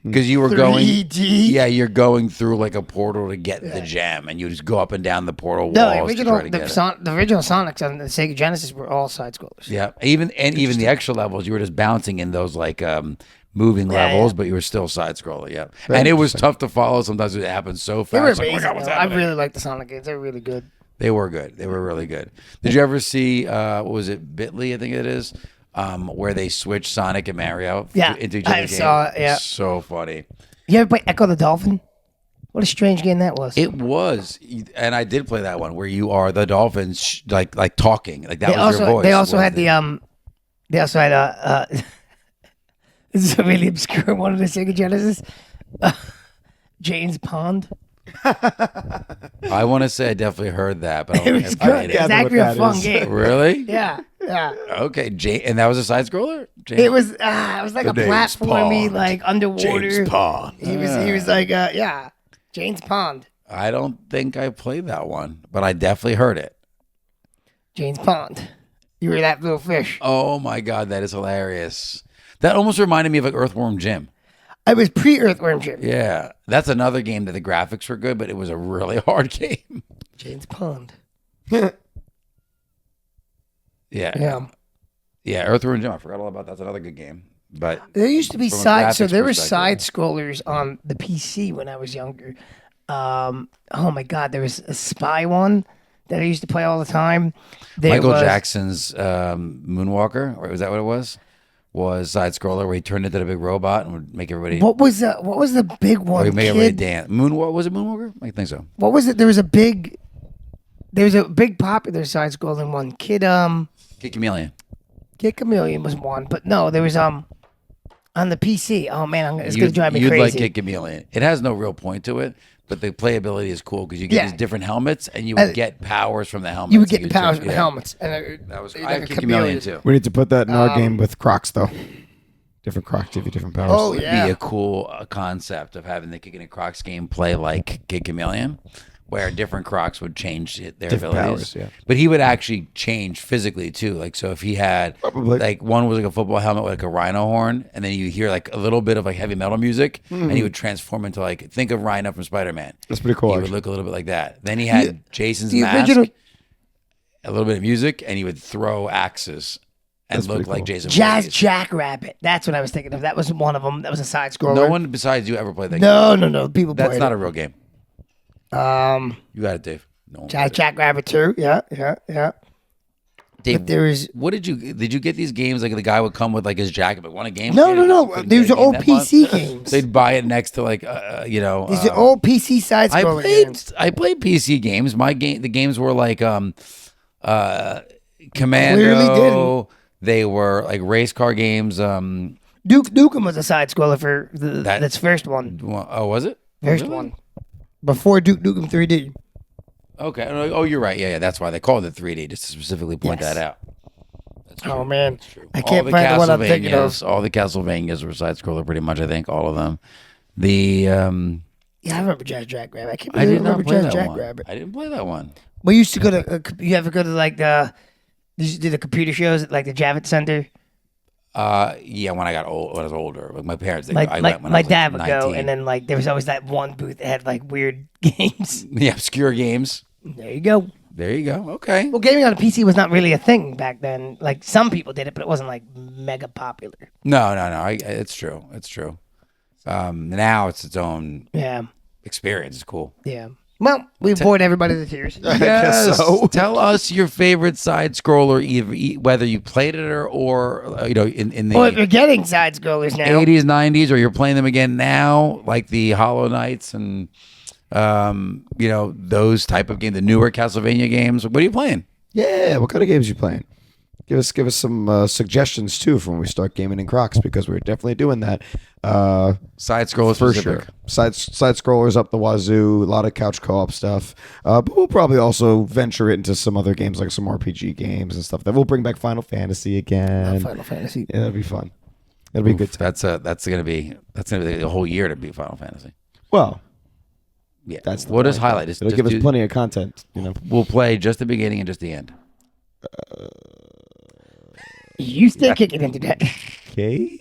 Speaker 4: because you were going.
Speaker 3: 3D.
Speaker 4: Yeah, you're going through like a portal to get the gem, and you just go up and down the portal
Speaker 3: no
Speaker 4: walls to try to get it.
Speaker 3: the original Sonics on the Sega Genesis were all side scrollers.
Speaker 4: Yeah, even the extra levels, you were just bouncing in those like moving levels, but you were still side scroller. Yeah, and it was tough to follow. Sometimes it happened so
Speaker 3: They were
Speaker 4: fast. Like, oh my
Speaker 3: amazing.
Speaker 4: God, what's
Speaker 3: though. I
Speaker 4: happening?
Speaker 3: really like the Sonic games. They're really good.
Speaker 4: They were good. They were really good. Did you ever see what was it, Bitly, I think it is, where they switched Sonic and Mario
Speaker 3: Yeah,
Speaker 4: into each
Speaker 3: I
Speaker 4: other's game?
Speaker 3: saw it, yeah.
Speaker 4: So funny.
Speaker 3: You ever play Echo the Dolphin? What a strange game that was.
Speaker 4: It was, and I did play that one where you are the dolphins, like talking, like that
Speaker 3: They
Speaker 4: was
Speaker 3: also
Speaker 4: your voice.
Speaker 3: they also
Speaker 4: was
Speaker 3: had they also had this is a really obscure one of the Sega Genesis. Jane's Pond.
Speaker 4: I want to say I definitely heard that, but I
Speaker 3: It
Speaker 4: don't
Speaker 3: was
Speaker 4: think I
Speaker 3: good.
Speaker 4: played
Speaker 3: It was
Speaker 4: it.
Speaker 3: actually a
Speaker 2: that
Speaker 3: fun
Speaker 2: is.
Speaker 3: game.
Speaker 4: Really?
Speaker 3: Yeah, yeah.
Speaker 4: Okay, and that was a side scroller.
Speaker 3: It was like a
Speaker 2: name's
Speaker 3: platformy,
Speaker 2: Pond.
Speaker 3: like underwater.
Speaker 2: Pond.
Speaker 3: He was like yeah, Jane's Pond.
Speaker 4: I don't think I played that one, but I definitely heard it.
Speaker 3: Jane's Pond. You were that little fish.
Speaker 4: Oh my God, that is hilarious. That almost reminded me of like Earthworm Jim.
Speaker 3: I was pre-Earthworm Jim.
Speaker 4: Yeah, that's another game that the graphics were good, but it was a really hard game.
Speaker 3: Jane's Pond.
Speaker 4: Yeah,
Speaker 3: Yeah.
Speaker 4: Earthworm Jim. I forgot all about that. That's another good game. But
Speaker 3: There used to be
Speaker 4: From a
Speaker 3: side, so
Speaker 4: graphics
Speaker 3: there were
Speaker 4: perspective.
Speaker 3: side scrollers on the PC when I was younger. Oh my God, there was a spy one that I used to play all the time. There
Speaker 4: Michael
Speaker 3: was-
Speaker 4: Jackson's Moonwalker, or was that what it was? Was side scroller where he turned into the big robot and would make everybody,
Speaker 3: What was the big
Speaker 4: or
Speaker 3: one?
Speaker 4: he make everybody
Speaker 3: Kid?
Speaker 4: dance. Moonwalker, was it Moonwalker? I think so.
Speaker 3: What was it? There was a big popular side scrolling one.
Speaker 4: Kid Chameleon.
Speaker 3: Kid Chameleon was one, but no, there was on the PC. Oh man, it's gonna drive me
Speaker 4: You'd
Speaker 3: crazy.
Speaker 4: like Kid Chameleon. It has no real point to it, but the playability is cool because you get
Speaker 3: Yeah.
Speaker 4: these different helmets and you would get powers from the helmets.
Speaker 3: You would get the
Speaker 4: could
Speaker 3: powers
Speaker 4: choose-
Speaker 3: from the
Speaker 4: yeah.
Speaker 3: helmets, and
Speaker 4: That was
Speaker 3: like
Speaker 4: I
Speaker 3: a
Speaker 4: had Kid Chameleon
Speaker 3: chameleon.
Speaker 4: too.
Speaker 2: We need to put that in our game with Crocs though. Different Crocs give you different powers.
Speaker 3: Oh
Speaker 4: Would
Speaker 3: yeah,
Speaker 4: be a cool concept of having the Kickin' and Crocs game play like Kid Chameleon, where different Crocs would change their
Speaker 2: Different
Speaker 4: abilities.
Speaker 2: powers, yeah.
Speaker 4: But he would actually change physically too. Like so, if he had
Speaker 2: Probably.
Speaker 4: like one was like a football helmet with like a rhino horn, and then you hear like a little bit of like heavy metal music, and he would transform into like think of Rhino from Spider-Man.
Speaker 2: That's pretty cool,
Speaker 4: He would
Speaker 2: actually.
Speaker 4: look a little bit like that. Then he had Jason's
Speaker 3: the
Speaker 4: mask,
Speaker 3: original
Speaker 4: a little bit of music, and he would throw axes and
Speaker 2: That's
Speaker 4: look
Speaker 2: pretty
Speaker 4: like
Speaker 2: cool.
Speaker 4: Jason.
Speaker 3: Jazz
Speaker 4: Voorhees.
Speaker 3: Jackrabbit. That's what I was thinking of. That was one of them. That was a side scroller.
Speaker 4: No one besides you ever played that.
Speaker 3: No. People
Speaker 4: That's
Speaker 3: played
Speaker 4: not
Speaker 3: it.
Speaker 4: a real game. You got it, Dave. No one
Speaker 3: Jazz
Speaker 4: played it.
Speaker 3: Jackrabbit too. Yeah.
Speaker 4: Dave,
Speaker 3: But there is
Speaker 4: what did you get these games? Like the guy would come with like his jacket, but want a game?
Speaker 3: no. These are all PC games.
Speaker 4: They'd buy it next to like
Speaker 3: These are all PC side scroller games.
Speaker 4: I played PC games. The games were like
Speaker 3: Clearly
Speaker 4: Commando. They were like race car games.
Speaker 3: Duke Nukem was a side scroller for that's first one.
Speaker 4: Oh, was it?
Speaker 3: First
Speaker 4: Really?
Speaker 3: one. Before Duke Nukem 3D.
Speaker 4: Okay. Oh, you're right. Yeah, that's why they called it 3D, just to specifically point
Speaker 3: Yes.
Speaker 4: that out. That's true.
Speaker 3: Oh man,
Speaker 4: That's true.
Speaker 3: I can't find the one I'm thinking of.
Speaker 4: All the Castlevanias were side scroller, pretty much. I think all of them. The
Speaker 3: Yeah, I remember Jazz Jackrabbit. I can't
Speaker 4: I
Speaker 3: believe
Speaker 4: did
Speaker 3: I
Speaker 4: not
Speaker 3: remember
Speaker 4: play
Speaker 3: Jazz
Speaker 4: that one.
Speaker 3: Jackrabbit.
Speaker 4: I didn't play that one.
Speaker 3: We used to go to. You ever go to like the? You used to do the computer shows at like the Javits Center.
Speaker 4: Yeah, when I was older, like my parents. I
Speaker 3: Like
Speaker 4: went when I
Speaker 3: my
Speaker 4: was,
Speaker 3: dad
Speaker 4: like,
Speaker 3: would go,
Speaker 4: 19.
Speaker 3: and then like there was always that one booth that had like weird games.
Speaker 4: Yeah, obscure games.
Speaker 3: There you go.
Speaker 4: There you go. Okay.
Speaker 3: Well, gaming on a PC was not really a thing back then. Like some people did it, but it wasn't like mega popular.
Speaker 4: No. It's true. It's true. Now it's its own
Speaker 3: Yeah,
Speaker 4: experience. It's cool.
Speaker 3: yeah. Well, we bored everybody to tears.
Speaker 2: guess so.
Speaker 4: Tell us your favorite side scroller, whether you played it or in the
Speaker 3: Well, if you're getting side scrollers now,
Speaker 4: 80s, 90s, or you're playing them again now, like the Hollow Knights and those type of games, the newer Castlevania games. What are you playing?
Speaker 2: Yeah, what kind of games you playing? Give us some suggestions too from when we start gaming in Crocs, because we're definitely doing that.
Speaker 4: Side scrollers
Speaker 2: For
Speaker 4: specific.
Speaker 2: sure. Side scrollers up the wazoo, a lot of couch co-op stuff. But we'll probably also venture into some other games, like some RPG games and stuff. That we'll bring back Final Fantasy again.
Speaker 3: Final Fantasy.
Speaker 2: Yeah, that'll be fun. It'll be good.
Speaker 4: That's gonna be the whole year to be Final Fantasy.
Speaker 2: Well,
Speaker 4: Yeah,
Speaker 2: that's the
Speaker 4: what is
Speaker 2: point.
Speaker 4: highlight?
Speaker 2: It'll give us plenty of content.
Speaker 4: We'll play just the beginning and just the end.
Speaker 3: You stay kicking into that.
Speaker 2: Okay.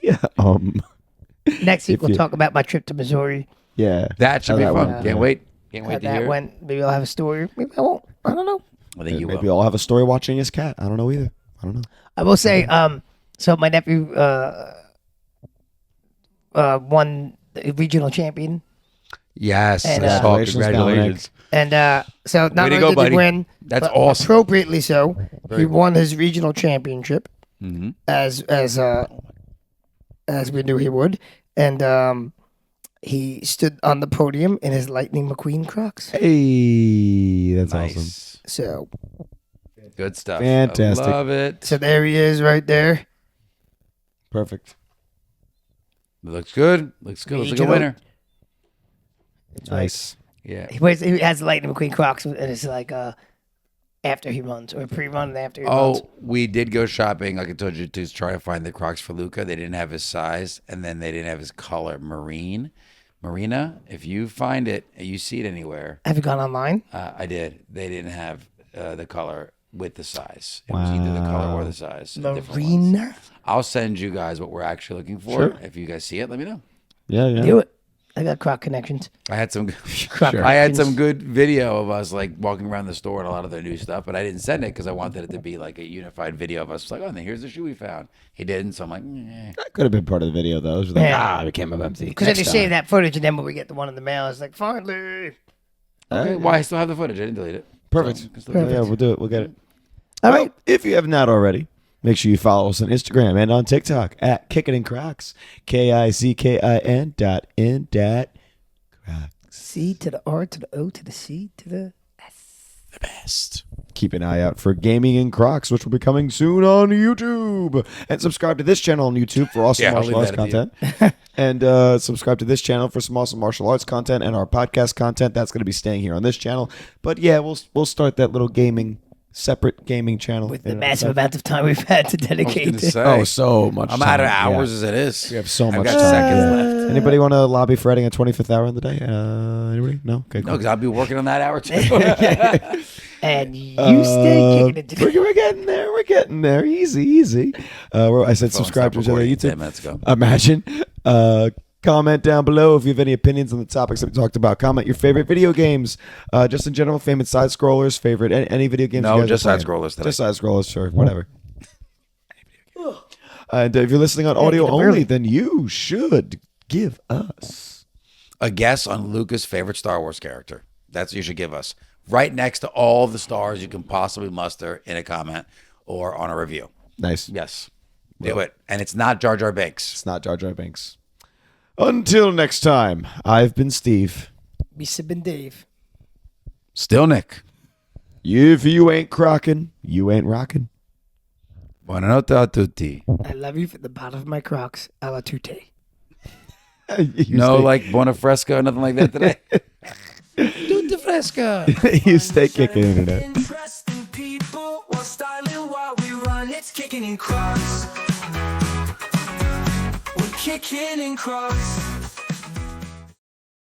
Speaker 3: Next week
Speaker 2: If
Speaker 3: we'll
Speaker 2: you-
Speaker 3: talk about my trip to Missouri.
Speaker 2: Yeah.
Speaker 4: That should
Speaker 2: How
Speaker 4: be
Speaker 2: that
Speaker 4: fun.
Speaker 2: went.
Speaker 4: Can't wait. Can't
Speaker 3: How
Speaker 4: wait to
Speaker 3: that
Speaker 4: hear.
Speaker 3: went. Maybe I'll have a story. Maybe I won't. I don't know.
Speaker 4: I think you
Speaker 2: Maybe
Speaker 4: will.
Speaker 2: I'll have a story watching his cat. I don't know either. I don't know.
Speaker 3: I will say, so my nephew won the regional champion,
Speaker 4: Yes.
Speaker 3: And,
Speaker 4: I saw.
Speaker 2: Congratulations,
Speaker 4: Congratulations.
Speaker 3: and so not
Speaker 4: Way to
Speaker 3: only
Speaker 4: go,
Speaker 3: did
Speaker 4: buddy.
Speaker 3: he win,
Speaker 4: That's
Speaker 3: but
Speaker 4: awesome.
Speaker 3: appropriately so,
Speaker 4: Very
Speaker 3: he
Speaker 4: cool.
Speaker 3: won his regional championship
Speaker 4: Mhm.
Speaker 3: as we knew he would, and he stood on the podium in his Lightning McQueen Crocs.
Speaker 2: Hey, that's awesome.
Speaker 4: Nice.
Speaker 3: So
Speaker 4: Good stuff.
Speaker 2: Fantastic.
Speaker 4: I love it.
Speaker 3: so there he is, right there.
Speaker 2: Perfect.
Speaker 4: Looks good. Looks good. Looks like a
Speaker 3: Regional.
Speaker 4: winner.
Speaker 2: Nice.
Speaker 4: Yeah.
Speaker 3: He has the Lightning McQueen Crocs, and it's like after he runs or pre-run and after he runs.
Speaker 4: Oh, we did go shopping, like I told you, to try to find the Crocs for Luca. They didn't have his size, and then they didn't have his color. Marina, if you find it and you see it anywhere,
Speaker 3: Have you gone online?
Speaker 4: I did. They didn't have the color with the size. It was either the color or the size. different ones.
Speaker 3: Marina?
Speaker 4: I'll send you guys what we're actually looking for.
Speaker 2: Sure.
Speaker 4: If you guys see it, let me know.
Speaker 2: Yeah, yeah.
Speaker 3: Do it. I got Croc connections.
Speaker 4: I had some.
Speaker 3: Croc
Speaker 4: I had
Speaker 3: connections.
Speaker 4: some good video of us like walking around the store and a lot of their new stuff, but I didn't send it because I wanted it to be like a unified video of us. Like, oh, and here's the shoe we found. He didn't, so I'm like,
Speaker 2: That could have been part of the video, though. It was like,
Speaker 3: Yeah.
Speaker 2: it came up empty.
Speaker 3: Because then
Speaker 2: Next
Speaker 3: you
Speaker 2: time.
Speaker 3: save that footage, and then when we get the one in the mail, it's like, finally.
Speaker 4: okay, well, I still have the footage. I didn't delete it.
Speaker 2: Perfect.
Speaker 4: So, I can still do it.
Speaker 2: Yeah, we'll do it. We'll get it.
Speaker 3: All
Speaker 2: Well,
Speaker 3: right.
Speaker 2: if you have not already, make sure you follow us on Instagram and on TikTok at Kickin and Crocs. KICKIN.in. Crocs.
Speaker 3: C to the R to the O to the C to the...
Speaker 2: The best. Keep an eye out for Gaming in Crocs, which will be coming soon on YouTube. And subscribe to this channel on YouTube for awesome
Speaker 4: Yeah, I'll
Speaker 2: martial arts
Speaker 4: leave that at
Speaker 2: content. And subscribe to this channel for some awesome martial arts content and our podcast content. That's going to be staying here on this channel. But yeah, we'll start that little separate gaming channel.
Speaker 3: With the massive amount of time we've had to dedicate
Speaker 4: gonna
Speaker 3: to.
Speaker 4: say.
Speaker 2: Oh, so much
Speaker 4: I'm
Speaker 2: time.
Speaker 4: out of
Speaker 2: Yeah.
Speaker 4: hours as it is.
Speaker 2: We have so
Speaker 4: I've
Speaker 2: much
Speaker 4: got
Speaker 2: time.
Speaker 4: seconds
Speaker 2: Yeah.
Speaker 4: left.
Speaker 2: Anybody want to lobby for adding a 25th hour in the day? Anybody? No? Okay,
Speaker 4: No,
Speaker 2: cool.
Speaker 4: because I'll be working on that hour too.
Speaker 3: And you stay kicking it to
Speaker 2: We're getting there. We're getting there. Easy. I said subscribe to each other on YouTube.
Speaker 4: 10 minutes ago.
Speaker 2: Imagine. Comment down below if you have any opinions on the topics that we talked about. Comment your favorite video games, just in general, favorite side scrollers, favorite any video games.
Speaker 4: No,
Speaker 2: you guys
Speaker 4: just
Speaker 2: are
Speaker 4: side
Speaker 2: playing.
Speaker 4: scrollers today.
Speaker 2: Just side scrollers, sure, whatever. And if you're listening on audio
Speaker 3: get up
Speaker 2: only,
Speaker 3: early.
Speaker 2: then you should give us
Speaker 4: A guess on Luca's favorite Star Wars character. That's what you should give us. Right next to all the stars you can possibly muster in a comment. or on a review.
Speaker 2: Nice.
Speaker 4: Yes. Do it. And it's not Jar Jar Binks.
Speaker 2: It's not Jar Jar Binks. Until next time, I've been Steve.
Speaker 3: Be sipping Dave.
Speaker 4: Still Nick.
Speaker 2: If you ain't crockin', you ain't rockin'.
Speaker 4: Buonanotte a tutti.
Speaker 3: I love you from the bottom of my Crocs. Alla tutte.
Speaker 4: No, like Buona Fresca or nothing like that today. Tutti Fresca.
Speaker 2: You stay kicking, internet.
Speaker 1: Interesting people while styling while we run. It's kicking in Crocs. We're kicking in Crocs.